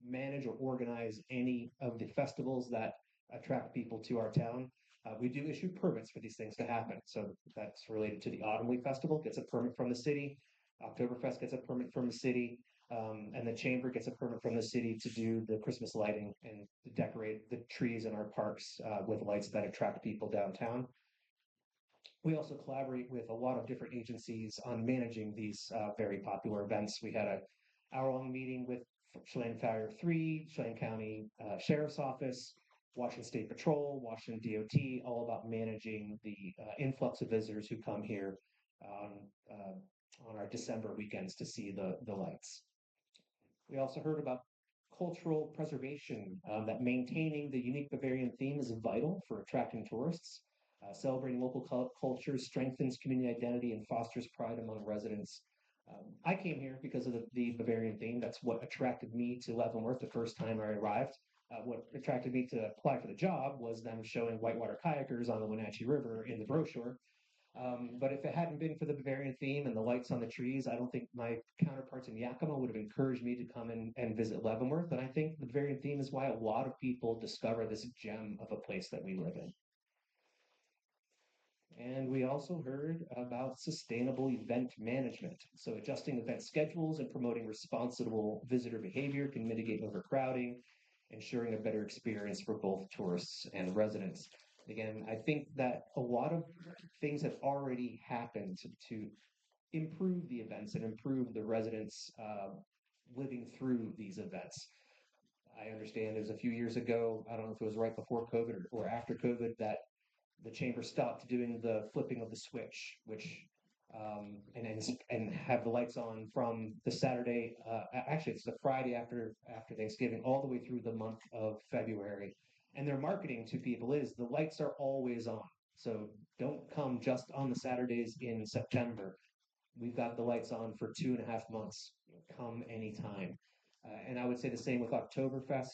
manage or organize any of the festivals that attract people to our town. We do issue permits for these things to happen. So that's related to the Autumn Leaf Festival, gets a permit from the city. Oktoberfest gets a permit from the city. And the chamber gets a permit from the city to do the Christmas lighting and to decorate the trees in our parks with lights that attract people downtown. We also collaborate with a lot of different agencies on managing these very popular events. We had an hour-long meeting with Chelan Fire 3, Chelan County Sheriff's Office, Washington State Patrol, Washington DOT, all about managing the influx of visitors who come here on our December weekends to see the lights. We also heard about cultural preservation, that maintaining the unique Bavarian theme is vital for attracting tourists. Celebrating local culture strengthens community identity and fosters pride among residents. I came here because of the Bavarian theme. That's what attracted me to Leavenworth the first time I arrived. What attracted me to apply for the job was them showing whitewater kayakers on the Wenatchee River in the brochure. But if it hadn't been for the Bavarian theme and the lights on the trees, I don't think my counterparts in Yakima would have encouraged me to come in and visit Leavenworth. And I think the Bavarian theme is why a lot of people discover this gem of a place that we live in. And we also heard about sustainable event management. So adjusting event schedules and promoting responsible visitor behavior can mitigate overcrowding, ensuring a better experience for both tourists and residents. Again, I think that a lot of things have already happened to improve the events and improve the residents living through these events. I understand it was a few years ago, I don't know if it was right before COVID or after COVID, that the chamber stopped doing the flipping of the switch, which and have the lights on from the Saturday. Actually, it's the Friday after Thanksgiving, all the way through the month of February. And their marketing to people is the lights are always on. So don't come just on the Saturdays in September. We've got the lights on for 2.5 months. Come anytime. And I would say the same with Oktoberfest.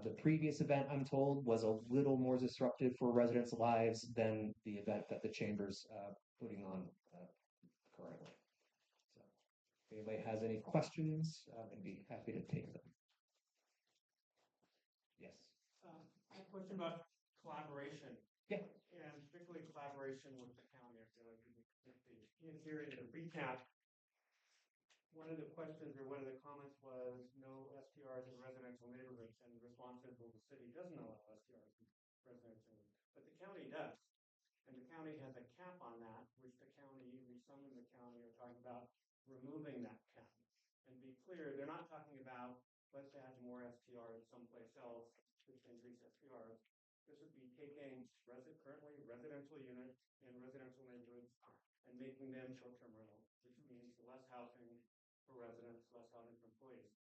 The previous event, I'm told, was a little more disruptive for residents' lives than the event that the chamber's putting on currently. So, if anybody has any questions, I'd be happy to take them. Yes. A question about collaboration. Yeah. And particularly collaboration with the county. I feel like in here in the recap, one of the questions or one of the comments was no STRs in residential neighborhoods, and the response is, well, the city doesn't allow STRs in residential, but the county does. And the county has a cap on that, which the county, at least some in the county, are talking about removing that cap. And be clear, they're not talking about let's add more STRs someplace else to increase STRs. This would be taking currently residential units in residential neighborhoods and making them short-term rentals, which means less housing for residents, less housing for employees.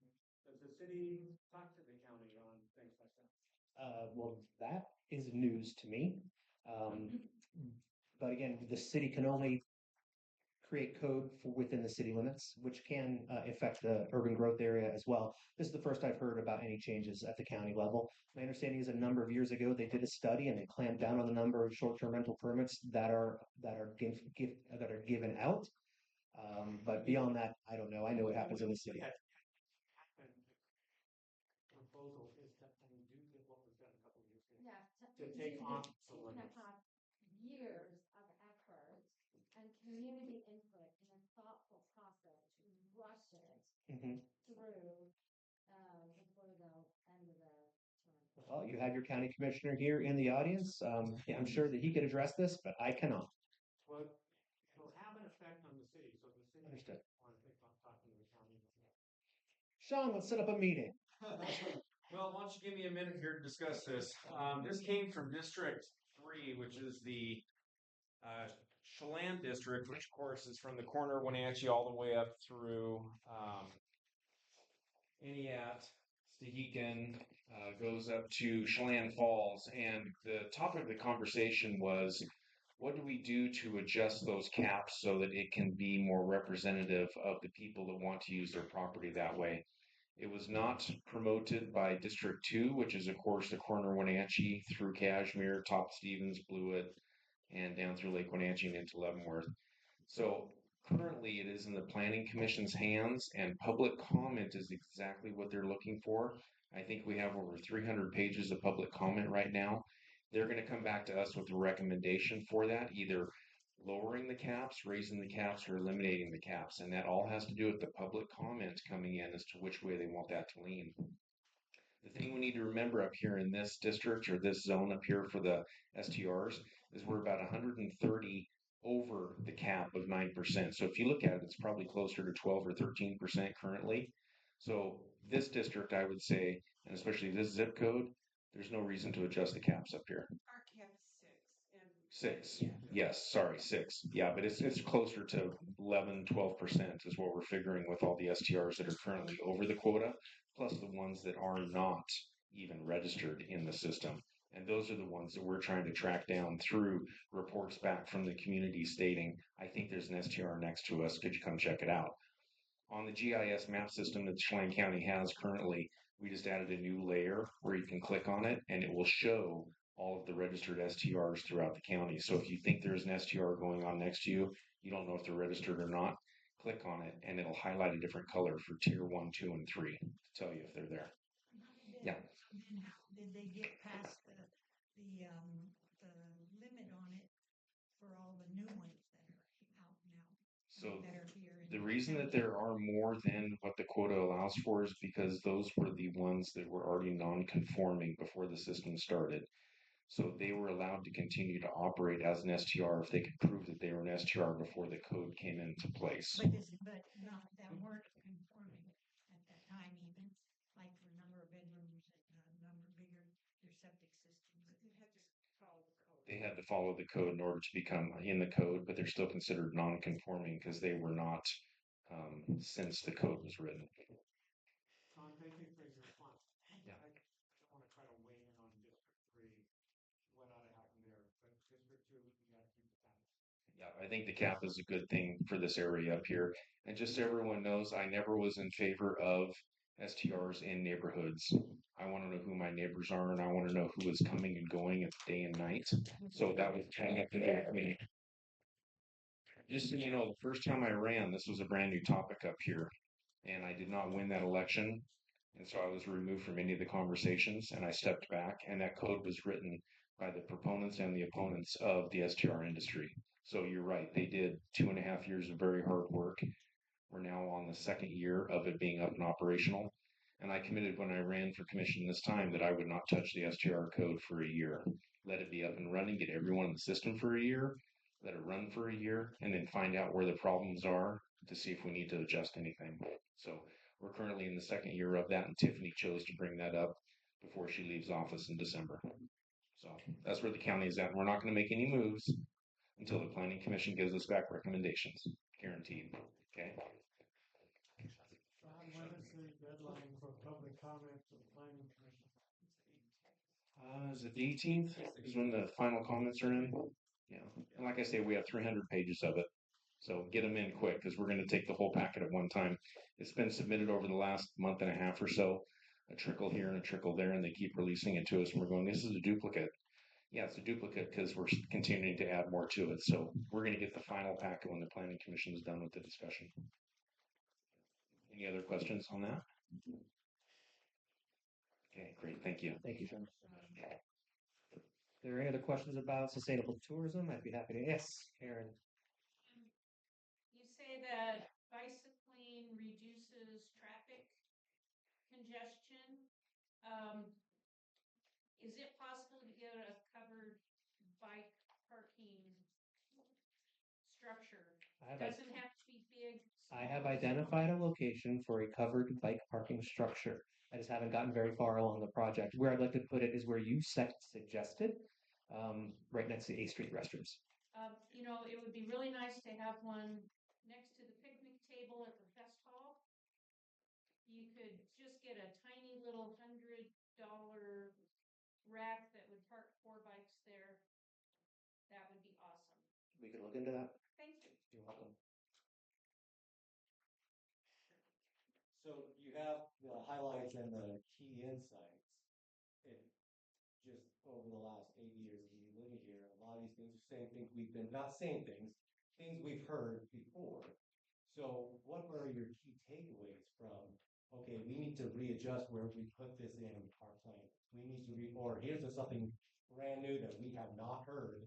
Does the city talk to the county on things like that? Well, that is news to me. But again, the city can only create code for within the city limits, which can affect the urban growth area as well. This is the first I've heard about any changes at the county level. My understanding is a number of years ago they did a study and they clamped down on the number of short-term rental permits that are given out. But beyond that, I don't know. I know what happens in the city. Proposal is to undo what was done a couple of years ago. Yeah, To take on it's some gonna limits. have years of effort and community input in a thoughtful process to rush it Mhm. through before the end of the term. Well, you have your county commissioner here in the audience. Yeah, I'm sure that he could address this, but I cannot. Well, it'll have an effect on the city, so the city Understood. want to think about talking to the county. Sean, let's set up a meeting. Well, why don't you give me a minute here to discuss this? This came from District 3, which is the Chelan District, which of course is from the corner of Wenatchee all the way up through Entiat, Stehekin, goes up to Chelan Falls. And the topic of the conversation was, what do we do to adjust those caps so that it can be more representative of the people that want to use their property that way? It was not promoted by District 2, which is, of course, the corner of Wenatchee through Cashmere, top Stevens, Blewett, and down through Lake Wenatchee and into Leavenworth. So currently it is in the Planning Commission's hands, and public comment is exactly what they're looking for. I think we have over 300 pages of public comment right now. They're going to come back to us with a recommendation for that, either lowering the caps, raising the caps, or eliminating the caps. And that all has to do with the public comment coming in as to which way they want that to lean. The thing we need to remember up here in this district or this zone up here for the STRs is we're about 130 over the cap of 9%. So if you look at it, it's probably closer to 12 or 13% currently. So this district, I would say, and especially this zip code, there's no reason to adjust the caps up here. Our cap is 6 and. Six. Yeah. Yes, sorry, 6. Yeah, but it's closer to 11, 12% is what we're figuring with all the STRs that are currently over the quota, plus the ones that are not even registered in the system. And those are the ones that we're trying to track down through reports back from the community stating, I think there's an STR next to us. Could you come check it out? On the GIS map system that Chelan County has currently, we just added a new layer where you can click on it and it will show all of the registered STRs throughout the county. So if you think there's an STR going on next to you, you don't know if they're registered or not, click on it and it'll highlight a different color for tier 1, 2, and 3 to tell you if they're there. Yeah. Then how did they get past the limit on it for all the new ones that are out now? So that are here in the reason that there are more than what the quota allows for is because those were the ones that were already non-conforming before the system started. So they were allowed to continue to operate as an STR if they could prove that they were an STR before the code came into place. But not that weren't conforming at that time even, like for number of bedrooms and number bigger their septic systems. They had to follow the code. They had to follow the code in order to become in the code, but they're still considered non-conforming because they were not since the code was written. Tom, thank you for your response. Yeah. I don't want to try to weigh in on District 3, what ought to happen there, but District 2, we got to keep the cap. Yeah, I think the cap is a good thing for this area up here. And just so everyone knows, I never was in favor of STRs in neighborhoods. I want to know who my neighbors are and I want to know who is coming and going day and night. So that was kind of me. Just so you know, the first time I ran, this was a brand new topic up here, and I did not win that election. And so I was removed from any of the conversations and I stepped back, and that code was written by the proponents and the opponents of the STR industry. So you're right, they did 2.5 years of very hard work. We're now on the second year of it being up and operational. And I committed when I ran for commission this time that I would not touch the STR code for a year. Let it be up and running, get everyone in the system for a year, let it run for a year, and then find out where the problems are to see if we need to adjust anything. So we're currently in the second year of that, and Tiffany chose to bring that up before she leaves office in December. So that's where the county is at. We're not going to make any moves until the planning commission gives us back recommendations, guaranteed. Okay. John, when is the deadline for public comment to the planning commission? Is it the 18th? Is when the final comments are in? Yeah. And like I say, we have 300 pages of it. So get them in quick because we're going to take the whole packet at one time. It's been submitted over the last month and a half or so, a trickle here and a trickle there, and they keep releasing it to us. And we're going, this is a duplicate. Yeah, it's a duplicate because we're continuing to add more to it. So we're going to get the final packet when the planning commission is done with the discussion. Any other questions on that? Okay, great. Thank you. Thank you, Sean. Are there any other questions about sustainable tourism? I'd be happy to. Yes, Karen. You say that bicycling reduces traffic congestion. Is it possible to get a covered bike parking structure? Doesn't have to be big. I have identified a location for a covered bike parking structure. I just haven't gotten very far along the project. Where I'd like to put it is where you suggested, right next to A Street restrooms. It would be really nice to have one next to the picnic table at the fest hall. You could just get a tiny little $100 rack that would park 4 bikes there. That would be awesome. We could look into that. Thank you. You're welcome. So you have the highlights and the key insights. It just over the last 8 years of me living here, a lot of these things are saying things we've been not saying things we've heard before. So what are your key takeaways from, okay, we need to readjust where we put this in our plan. We need to or here's something brand new that we have not heard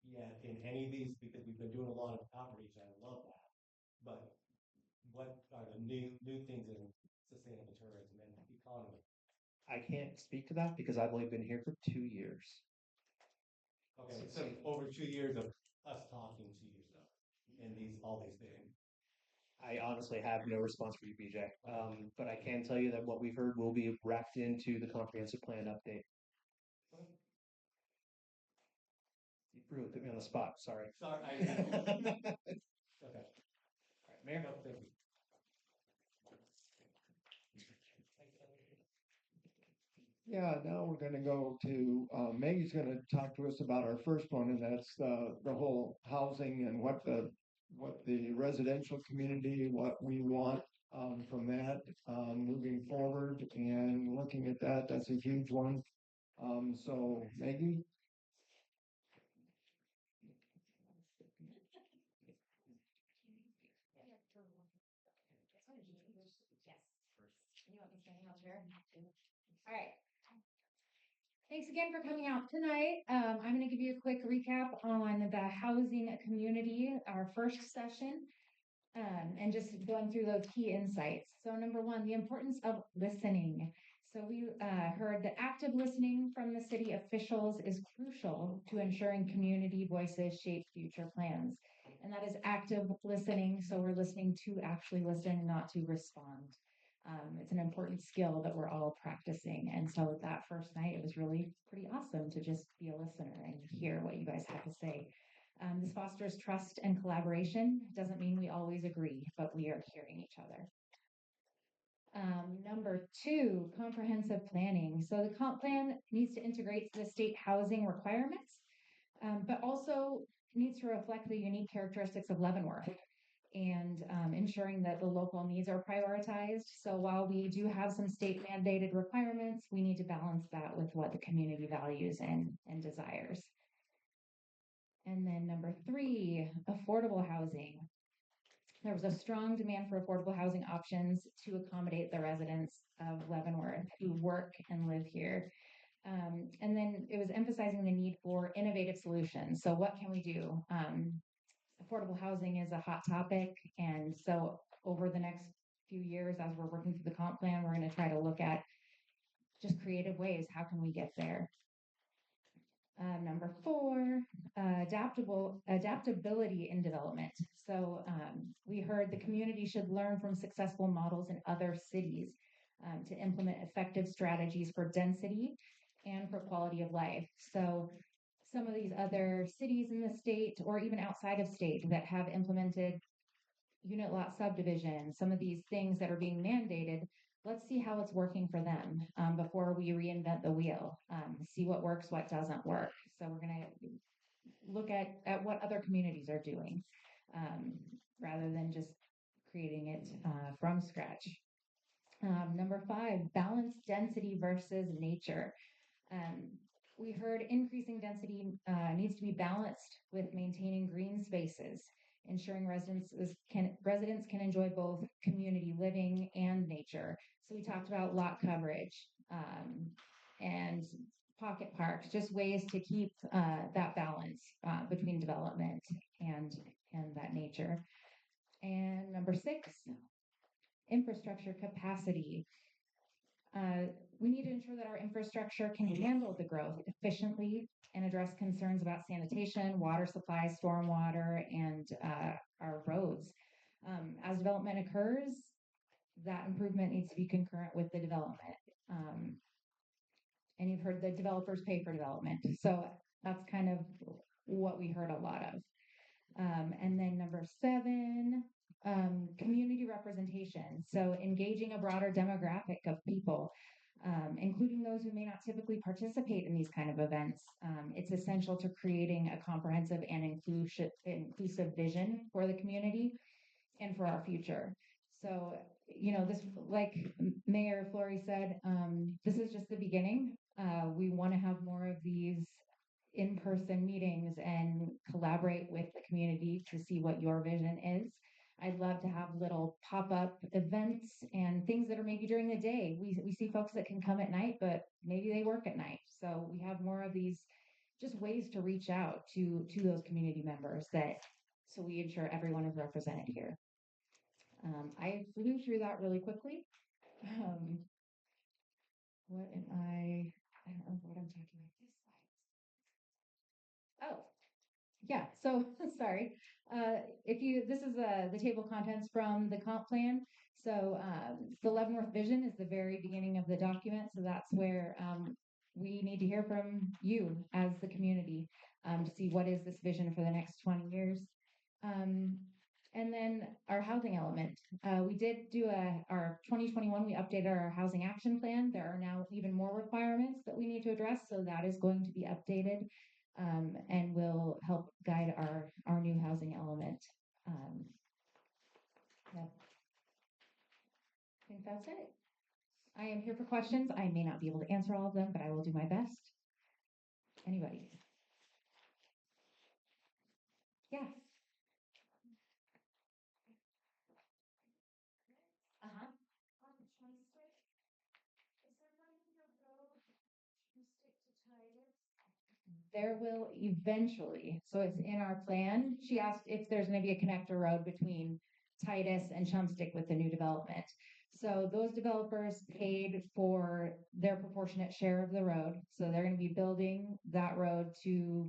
yet in any of these because we've been doing a lot of outreach. I love that. But what are the new things in sustainable tourism and economy? I can't speak to that because I've only been here for 2 years. Okay, so over 2 years of us talking to you in all these things. I honestly have no response for you, BJ. But I can tell you that what we've heard will be wrapped into the comprehensive plan update. You really put me on the spot. Sorry. Sorry. Okay. All right, Mayor. No, thank you. Yeah, now we're gonna go to, Maggie's gonna talk to us about our first one, and that's the whole housing and what the residential community, what we want, from that, moving forward and looking at that, that's a huge one. So Maggie? All right. Thanks again for coming out tonight. I'm going to give you a quick recap on the housing community, our first session, and just going through those key insights. So number one, the importance of listening. So we heard that active listening from the city officials is crucial to ensuring community voices shape future plans. And that is active listening. So we're listening to actually listen, not to respond. It's an important skill that we're all practicing. And so that first night, it was really pretty awesome to just be a listener and hear what you guys had to say. This fosters trust and collaboration. Doesn't mean we always agree, but we are hearing each other. Number two, comprehensive planning. So the comp plan needs to integrate the state housing requirements, but also needs to reflect the unique characteristics of Leavenworth and ensuring that the local needs are prioritized. So while we do have some state mandated requirements, we need to balance that with what the community values and desires. And then number three, affordable housing. There was a strong demand for affordable housing options to accommodate the residents of Leavenworth who work and live here. And then it was emphasizing the need for innovative solutions. So what can we do? Affordable housing is a hot topic. And so over the next few years, as we're working through the comp plan, we're going to try to look at just creative ways. How can we get there? Number four, adaptability in development. So we heard the community should learn from successful models in other cities to implement effective strategies for density and for quality of life. So some of these other cities in the state or even outside of state that have implemented unit lot subdivision, some of these things that are being mandated, let's see how it's working for them before we reinvent the wheel, see what works, what doesn't work. So we're going to look at what other communities are doing rather than just creating it from scratch. Number five, balanced density versus nature. We heard increasing density needs to be balanced with maintaining green spaces, ensuring residents can enjoy both community living and nature. So we talked about lot coverage and pocket parks, just ways to keep that balance between development and that nature. And number six, infrastructure capacity. We need to ensure that our infrastructure can handle the growth efficiently and address concerns about sanitation, water supply, stormwater, and our roads. As development occurs, that improvement needs to be concurrent with the development. And you've heard the developers pay for development. So that's kind of what we heard a lot of. And then number seven, community representation. So engaging a broader demographic of people, including those who may not typically participate in these kind of events. It's essential to creating a comprehensive and inclusive vision for the community and for our future. So, this, like Mayor Flory said, this is just the beginning. We want to have more of these in-person meetings and collaborate with the community to see what your vision is. I'd love to have little pop-up events and things that are maybe during the day. We see folks that can come at night, but maybe they work at night. So we have more of these just ways to reach out to those community members so we ensure everyone is represented here. I flew through that really quickly. What am I don't know what I'm talking about. Oh, yeah. So sorry. This is the table of contents from the comp plan. So the Leavenworth vision is the very beginning of the document. So that's where we need to hear from you as the community to see what is this vision for the next 20 years. And then our housing element. We did do our 2021, we updated our housing action plan. There are now even more requirements that we need to address. So that is going to be updated and will help guide our new housing element. Yep. I think that's it. I am here for questions. I may not be able to answer all of them, but I will do my best. Anybody? Yes. Uh-huh. On Chumstick, is there going to be a road Chumstick to Titus? There will eventually, so it's in our plan. She asked if there's going to be a connector road between Titus and Chumstick with the new development. So those developers paid for their proportionate share of the road. So they're going to be building that road to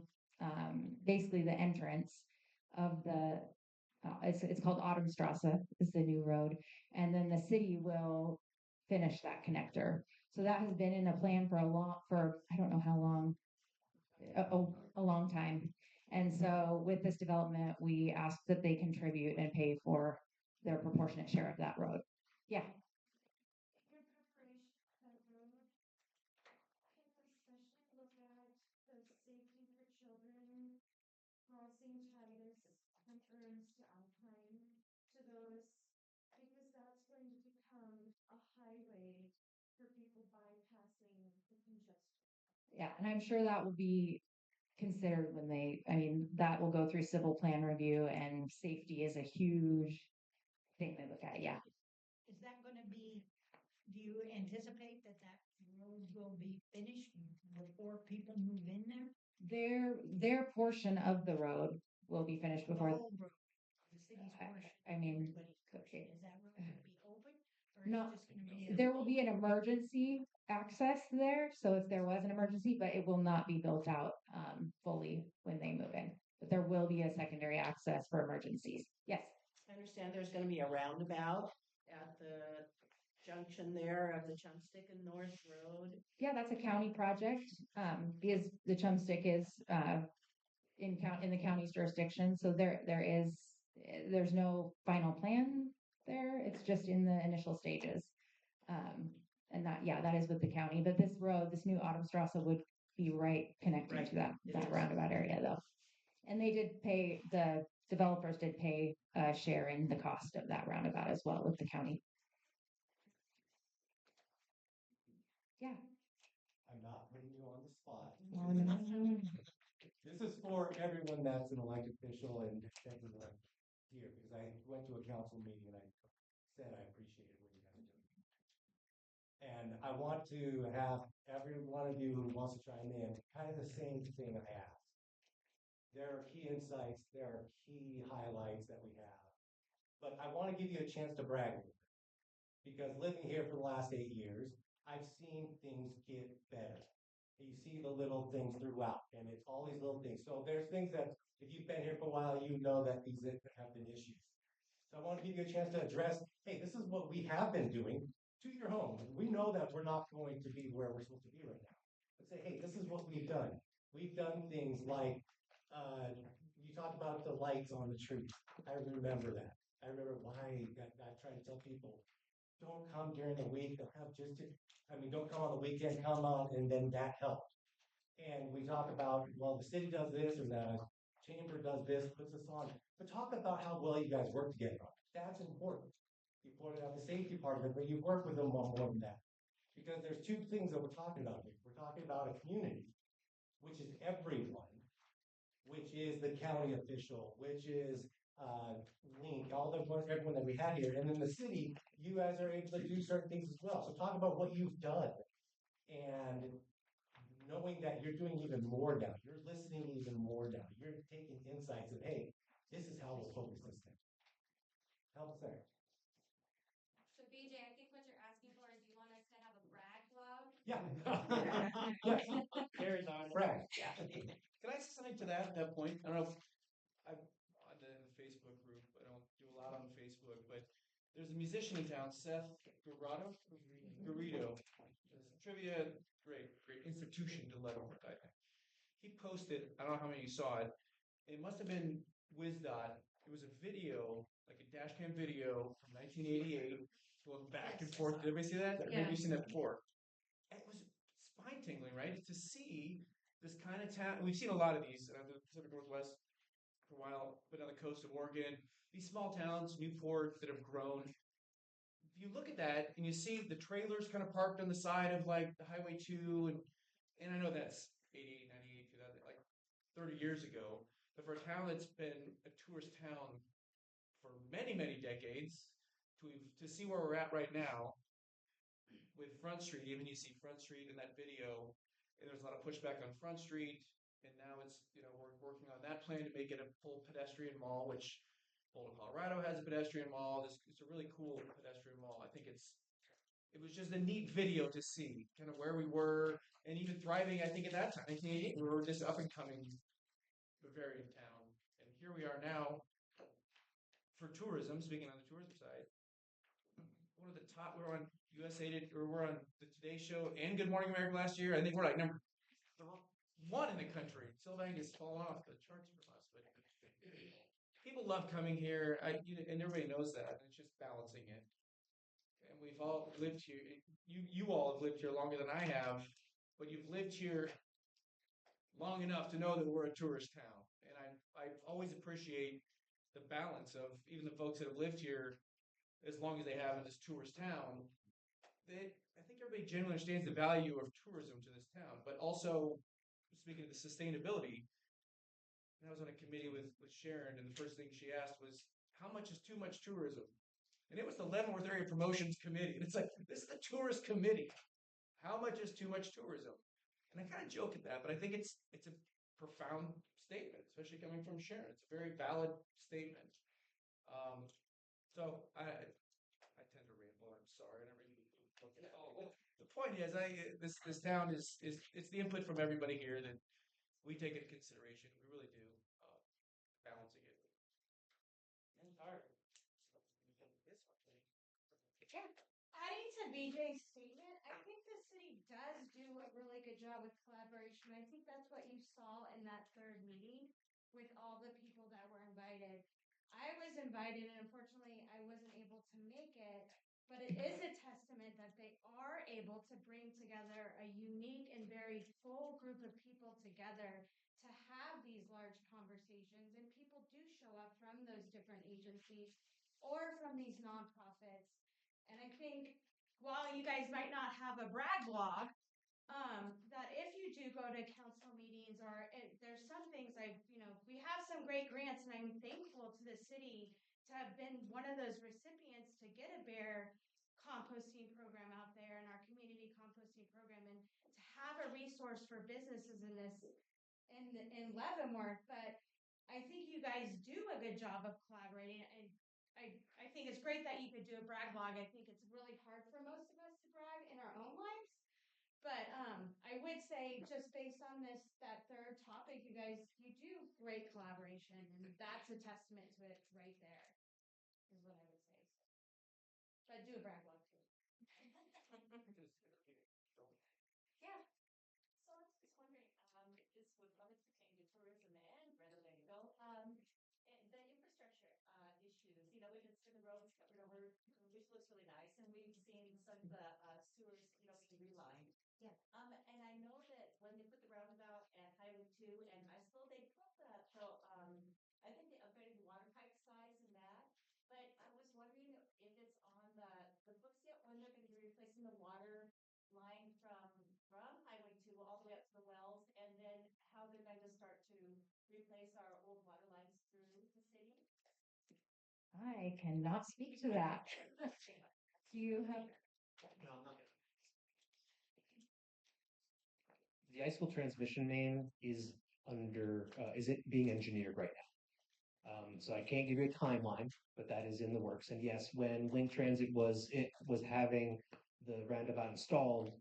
basically the entrance of the, it's called Autumnstrasse is the new road. And then the city will finish that connector. So that has been in a plan for I don't know how long, a long time. And so with this development, we ask that they contribute and pay for their proportionate share of that road. Yeah. In preparation for that road, can we especially look at the safety for children crossing Titus from Ernst to Alpine to those, because that's going to become a highway for people bypassing the congestion. Yeah. And I'm sure that will be considered when that will go through civil plan review, and safety is a huge thing they look at. Yeah. Is that gonna be, do you anticipate that road will be finished before people move in there? Their portion of the road will be finished before. The whole road, the city's portion. Everybody's portion. Is that road gonna be open? Or No, is it just gonna be? there will be an emergency access there. So if there was an emergency, but it will not be built out fully when they move in. But there will be a secondary access for emergencies. Yes. I understand there's gonna be a roundabout at the junction there of the Chumstick and North Road. Yeah, that's a county project because the Chumstick is in the county's jurisdiction. So there's no final plan there. It's just in the initial stages. And that is with the county. But this road, this new Autumnstrasse would be right connecting to that roundabout area though. And the developers did pay share in the cost of that roundabout as well with the county. Yeah. I'm not putting you on the spot. No. This is for everyone that's an elected official and everyone here, because I went to a council meeting and I said I appreciated what you guys are doing. And I want to have every one of you who wants to chime in, kind of the same thing I asked. There are key insights, there are key highlights that we have. But I want to give you a chance to brag a little bit. Because living here for the last 8 years, I've seen things get better. You see the little things throughout, and it's all these little things. So there's things that, if you've been here for a while, you know that these have been issues. So I want to give you a chance to address, hey, this is what we have been doing to your home. We know that we're not going to be where we're supposed to be right now. But say, hey, this is what we've done. We've done things like, you talked about the lights on the tree. I remember that. I remember why I tried to tell people, don't come during the week. Don't come on the weekend, come on, and then that helped. And we talk about, well, the city does this, or the chamber does this, puts this on. But talk about how well you guys work together. That's important. You pointed out the safety part of it, but you work with them on more than that. Because there's two things that we're talking about here. We're talking about a community, which is everyone, which is the county official, which is Link, everyone that we had here. And then the city, you guys are able to do certain things as well. So talk about what you've done and knowing that you're doing even more now. You're listening even more now. You're taking insights of, hey, this is how we'll focus this thing. Help us there. So BJ, I think what you're asking for is you want us to have a brag vlog? Yeah. Yes. Carries on. Brag. Yeah. Can I say something to that point? I don't know if there's a musician in town, Seth Garrido. Trivia, great institution to let him. He posted, I don't know how many you saw it. It must have been WizDot. It was a video, like a dash cam video from 1988, going back and forth. Did everybody see that? Or maybe you've seen that before. It was spine tingling, right? To see this kind of town. We've seen a lot of these in the Pacific Northwest for a while, but on the coast of Oregon, these small towns, Newport, that have grown. If you look at that and you see the trailers kind of parked on the side of like the Highway 2, and I know that's 88, 98, 2000, like 30 years ago, but for a town that's been a tourist town for many, many decades, to see where we're at right now with Front Street, even you see Front Street in that video, and there's a lot of pushback on Front Street, and now it's, we're working on that plan to make it a full pedestrian mall, which Boulder, Colorado has a pedestrian mall. It's a really cool pedestrian mall. I think it was just a neat video to see kind of where we were and even thriving. I think at that time, 1988, we were just up and coming Bavarian town. And here we are now for tourism, speaking on the tourism side. One of the top, we're on USA, or we're on the Today Show and Good Morning America last year. I think we're like number 1 in the country. Sylvania has fallen off the charts from us, but people love coming here, and everybody knows that. It's just balancing it. And we've all lived here. You all have lived here longer than I have, but you've lived here long enough to know that we're a tourist town. And I always appreciate the balance of even the folks that have lived here as long as they have in this tourist town. I think everybody generally understands the value of tourism to this town, but also speaking of the sustainability. I was on a committee with Sharon, and the first thing she asked was, how much is too much tourism? And it was the Leavenworth Area Promotions Committee. And it's like, this is the tourist committee. How much is too much tourism? And I kind of joke at that, but I think it's a profound statement, especially coming from Sharon. It's a very valid statement. So I tend to ramble. I'm sorry. The point is, this town is it's the input from everybody here that we take into consideration. We really do, balancing it. Yeah. Adding to BJ's statement, I think the city does do a really good job with collaboration. I think that's what you saw in that third meeting with all the people that were invited. I was invited, and unfortunately, I wasn't able to make it. But it is a testament that they are able to bring together a unique and very full group of people together to have these large conversations. And people do show up from those different agencies or from these nonprofits. And I think while you guys might not have a brag log, that if you do go to council meetings or there's some things we have some great grants, and I'm thankful to the city to have been one of those recipients to get a bear composting program out there in our community composting program, and to have a resource for businesses in Leavenworth. But I think you guys do a good job of collaborating, and I think it's great that you could do a brag log. I think it's really hard for most of us to brag in our own lives. But I would say, just based on that third topic, you do great collaboration, and that's a testament to it right there, is what I would say. But do a brag log too. Yeah. So I was just wondering, this would probably pertain to tourism and residential. The infrastructure issues, with the roads covered over, which looks really nice, and we've seen some of the sewers, being relined. Yeah. And I know that when they put the roundabout at Highway 2 and Niceville, they put I think they upgraded the water pipe size and that. But I was wondering if it's on the books yet, when they're going to be replacing the water line from Highway 2 all the way up to the wells, and then how they're going to start to replace our old water lines through the city. I cannot speak to that. Do you have? No, I'm not. The ISO transmission main is is it being engineered right now? So I can't give you a timeline, but that is in the works. And yes, when Link Transit was having the roundabout installed,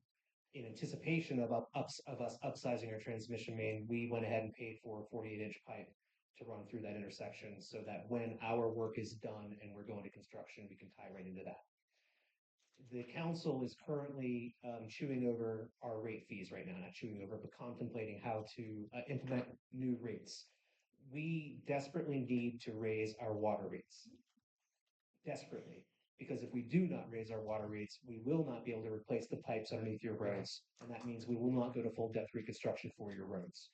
in anticipation of us upsizing our transmission main, we went ahead and paid for 48-inch pipe to run through that intersection so that when our work is done and we're going to construction, we can tie right into that. The council is currently chewing over our rate fees right now, not chewing over, but contemplating how to implement new rates. We desperately need to raise our water rates. Desperately. Because if we do not raise our water rates, we will not be able to replace the pipes underneath your roads. And that means we will not go to full depth reconstruction for your roads.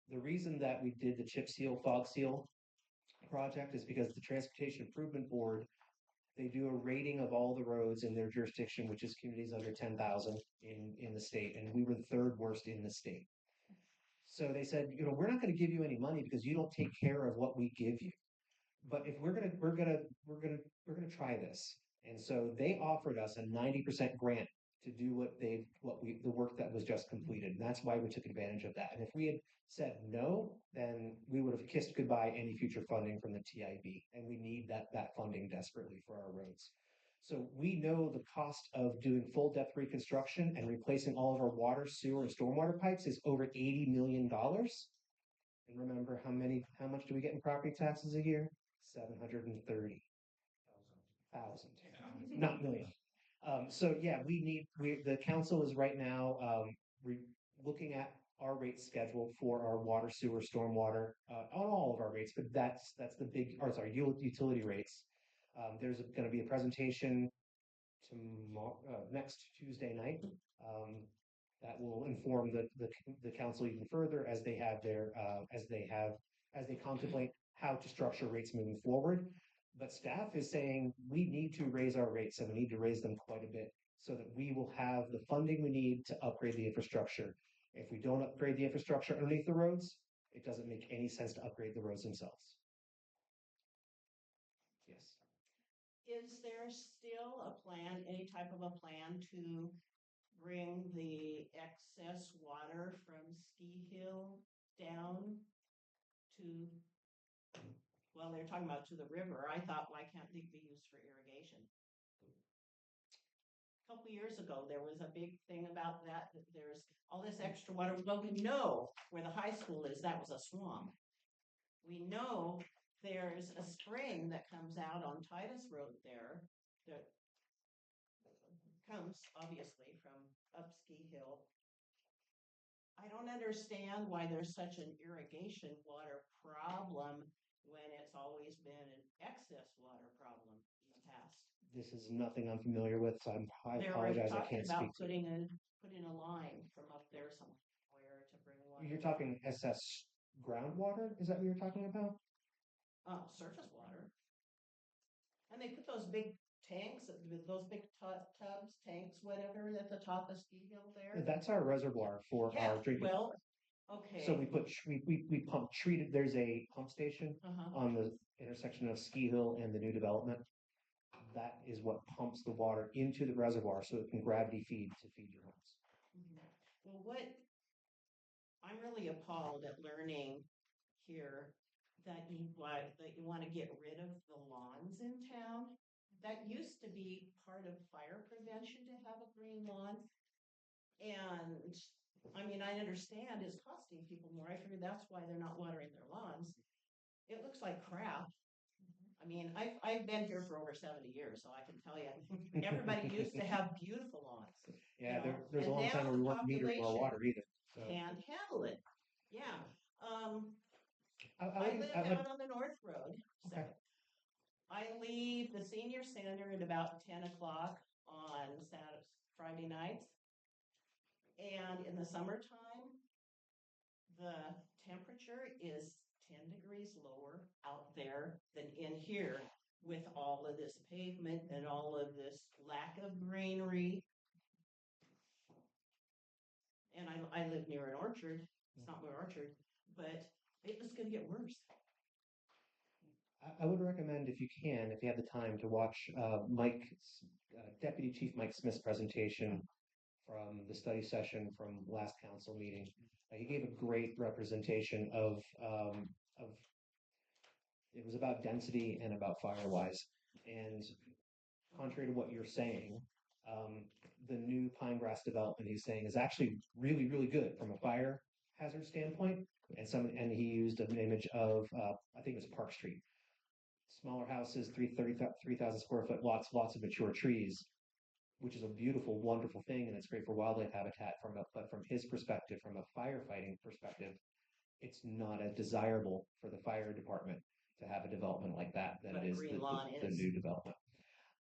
The reason that we did the chip seal, fog seal project is because the Transportation Improvement Board, they do a rating of all the roads in their jurisdiction, which is communities under 10,000 in the state. And we were the third worst in the state. So they said, you know, we're not going to give you any money because you don't take care of what we give you. But if we're gonna try this. And so they offered us a 90% grant to do the work that was just completed. And that's why we took advantage of that. And if we had said no, then we would have kissed goodbye any future funding from the TIB. And we need that funding desperately for our roads. So we know the cost of doing full depth reconstruction and replacing all of our water, sewer, and stormwater pipes is over $80 million. And remember how much do we get in property taxes a year? 730,000, not million. So yeah, the council is right now looking at our rate schedule for our water, sewer, stormwater, on all of our rates, but that's the big, or sorry, utility rates. There's going to be a presentation tomorrow, next Tuesday night, that will inform the council even further as they contemplate how to structure rates moving forward. But staff is saying we need to raise our rates, and we need to raise them quite a bit so that we will have the funding we need to upgrade the infrastructure. If we don't upgrade the infrastructure underneath the roads, it doesn't make any sense to upgrade the roads themselves. Yes. Is there still a plan, any type of a plan to bring the excess water from Ski Hill down to, well, they're talking about to the river. I thought, why can't they be used for irrigation? A couple years ago, there was a big thing about that there's all this extra water. Well, we know where the high school is, that was a swamp. We know there's a spring that comes out on Titus Road there that comes obviously from up Ski Hill. I don't understand why there's such an irrigation water problem when it's always been an excess water problem in the past. This is nothing I'm familiar with, so I apologize. I can't speak. Putting a line from up there somewhere to bring water. You're talking SS groundwater? Is that what you're talking about? Surface water. And they put those big tanks, those big tubs, tanks, whatever, at the top of Ski Hill there. That's our reservoir for our drinking. Well, okay. So we pump treated. There's a pump station on the intersection of Ski Hill and the new development. That is what pumps the water into the reservoir so it can gravity feed to feed your homes. Well, I'm really appalled at learning here that you want to get rid of the lawns in town. That used to be part of fire prevention to have a green lawn. And I mean, I understand it's costing people more. I figure that's why they're not watering their lawns. It looks like crap. I mean, I've been here for over 70 years, so I can tell you, everybody used to have beautiful lawns. Yeah, there's a long time where we weren't metering our water either. So. Can't handle it. Yeah. I live out on the North Road. So I leave the senior center at about 10 o'clock on Friday nights. And in the summertime, the temperature is 10 degrees lower out there than in here with all of this pavement and all of this lack of greenery. And I live near an orchard. It's not my orchard, but it was going to get worse. I would recommend, if you can, if you have the time, to watch Deputy Chief Mike Smith's presentation from the study session from last council meeting. He gave a great representation of it was about density and about Firewise. And contrary to what you're saying, the new Pine Grass development he's saying is actually really, really good from a fire hazard standpoint. And he used an image of, I think it was Park Street. Smaller houses, 3,000 square foot lots, lots of mature trees, which is a beautiful, wonderful thing, and it's great for wildlife habitat. But from his perspective, from a firefighting perspective, it's not as desirable for the fire department to have a development like that than But it is green lawn the is. new development.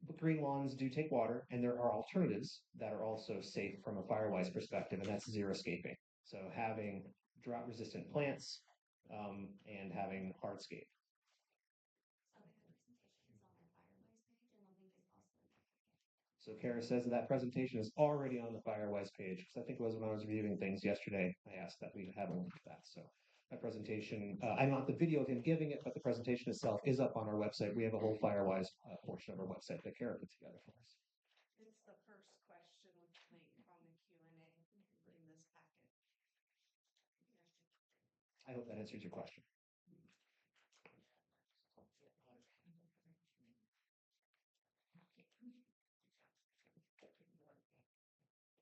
But green lawns do take water, and there are alternatives that are also safe from a firewise perspective, and that's xeriscaping. So having drought-resistant plants and having hardscape. So Kara says that presentation is already on the Firewise page, because I think it was when I was reviewing things yesterday, I asked that we have a link to that. So that presentation, I don't have the video of him giving it, but the presentation itself is up on our website. We have a whole Firewise portion of our website that Kara put together for us. It's the first question with link on the Q&A in this packet. I hope that answers your question.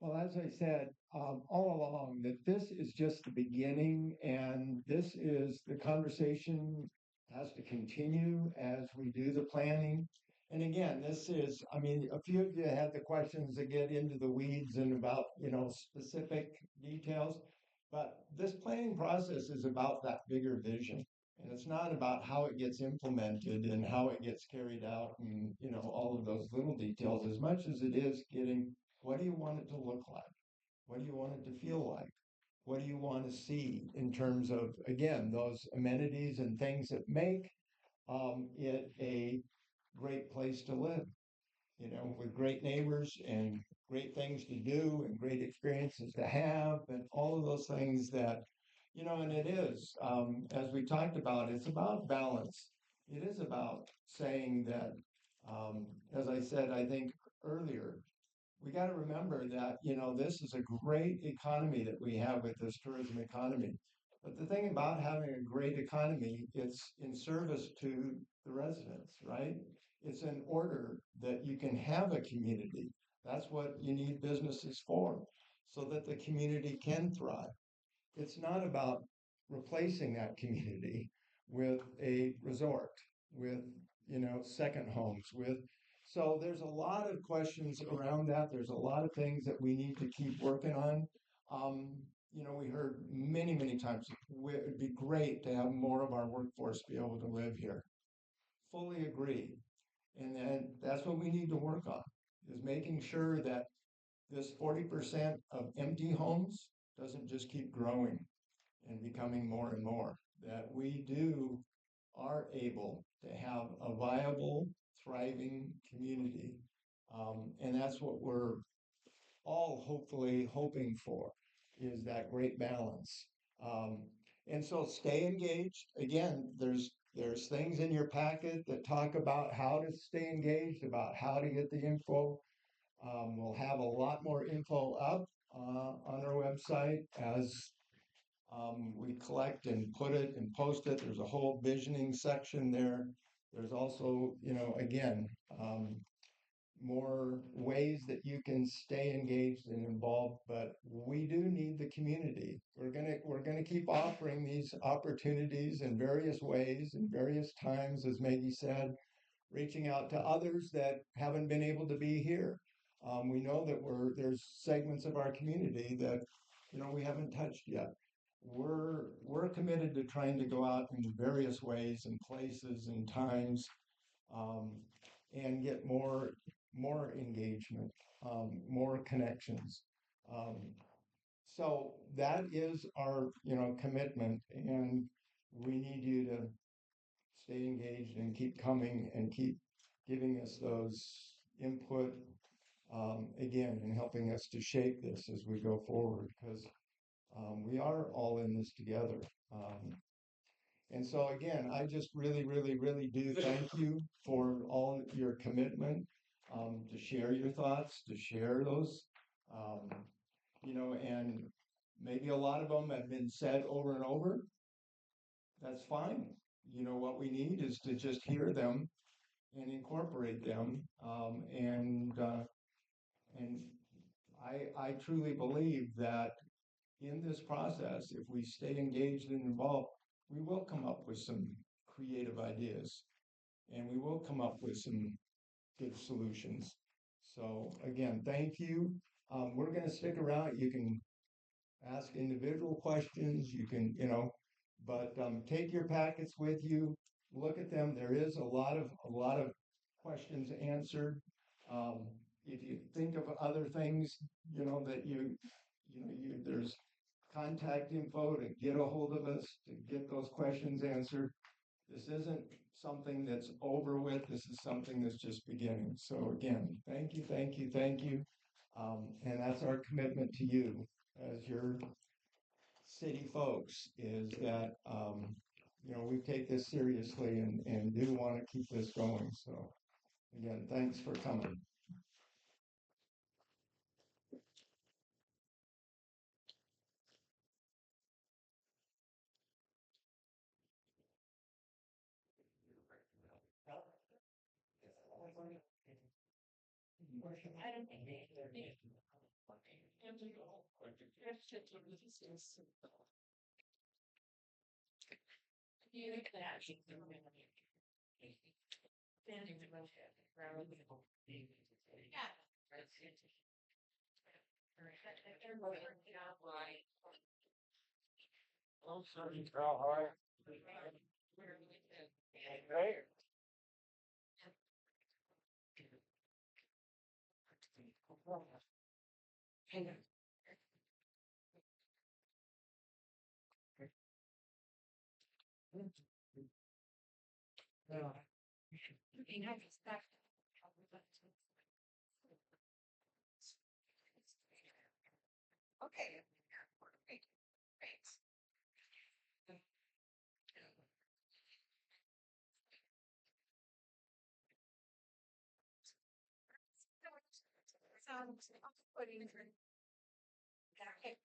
Well, as I said all along, that this is just the beginning, and this is the conversation has to continue as we do the planning. And again, this is, I mean, a few of you had the questions that get into the weeds and about, specific details, but this planning process is about that bigger vision. And it's not about how it gets implemented and how it gets carried out and, all of those little details, as much as it is getting, what do you want it to look like? What do you want it to feel like? What do you want to see in terms of, again, those amenities and things that make it a great place to live, with great neighbors and great things to do and great experiences to have and all of those things that, and it is, as we talked about, it's about balance. It is about saying that, as I said, I think earlier, we got to remember that, this is a great economy that we have with this tourism economy. But the thing about having a great economy, it's in service to the residents, right? It's in order that you can have a community. That's what you need businesses for, so that the community can thrive. It's not about replacing that community with a resort, with, second homes, so there's a lot of questions around that. There's a lot of things that we need to keep working on. We heard many, many times, it would be great to have more of our workforce be able to live here. Fully agree. And then that's what we need to work on, is making sure that this 40% of empty homes doesn't just keep growing and becoming more and more, that we are able to have a viable, thriving community. And that's what we're all hopefully hoping for, is that great balance. And so stay engaged. Again, there's things in your packet that talk about how to stay engaged, about how to get the info. We'll have a lot more info up on our website as we collect and put it and post it. There's a whole visioning section there. There's also, again, more ways that you can stay engaged and involved, but we do need the community. We're gonna keep offering these opportunities in various ways, in various times, as Maggie said, reaching out to others that haven't been able to be here. We know that there's segments of our community that, we haven't touched yet. We're committed to trying to go out in various ways and places and times, and get more engagement, more connections. So that is our, commitment, and we need you to stay engaged and keep coming and keep giving us those input, again, and helping us to shape this as we go forward, because we are all in this together. And so again, I just really, really, really do thank you for all your commitment, to share your thoughts, to share those, and maybe a lot of them have been said over and over. That's fine. What we need is to just hear them and incorporate them. And I truly believe that in this process, if we stay engaged and involved, we will come up with some creative ideas and we will come up with some good solutions. So again, thank you. We're going to stick around. You can ask individual questions. You can, but take your packets with you. Look at them. There is a lot of questions answered. If you think of other things, that there's contact info to get a hold of us to get those questions answered. This isn't something that's over with. This is something that's just beginning. So again, thank you, thank you, thank you. And that's our commitment to you as your city folks is that, we take this seriously and do want to keep this going. So again, thanks for coming. I don't think they. Answer your whole question. You think that actually. Yeah. Oh, sorry, Carl. All right. Hey. Okay. Great. Great. Sounds off-putting. Okay.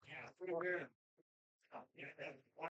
Yeah, pretty good.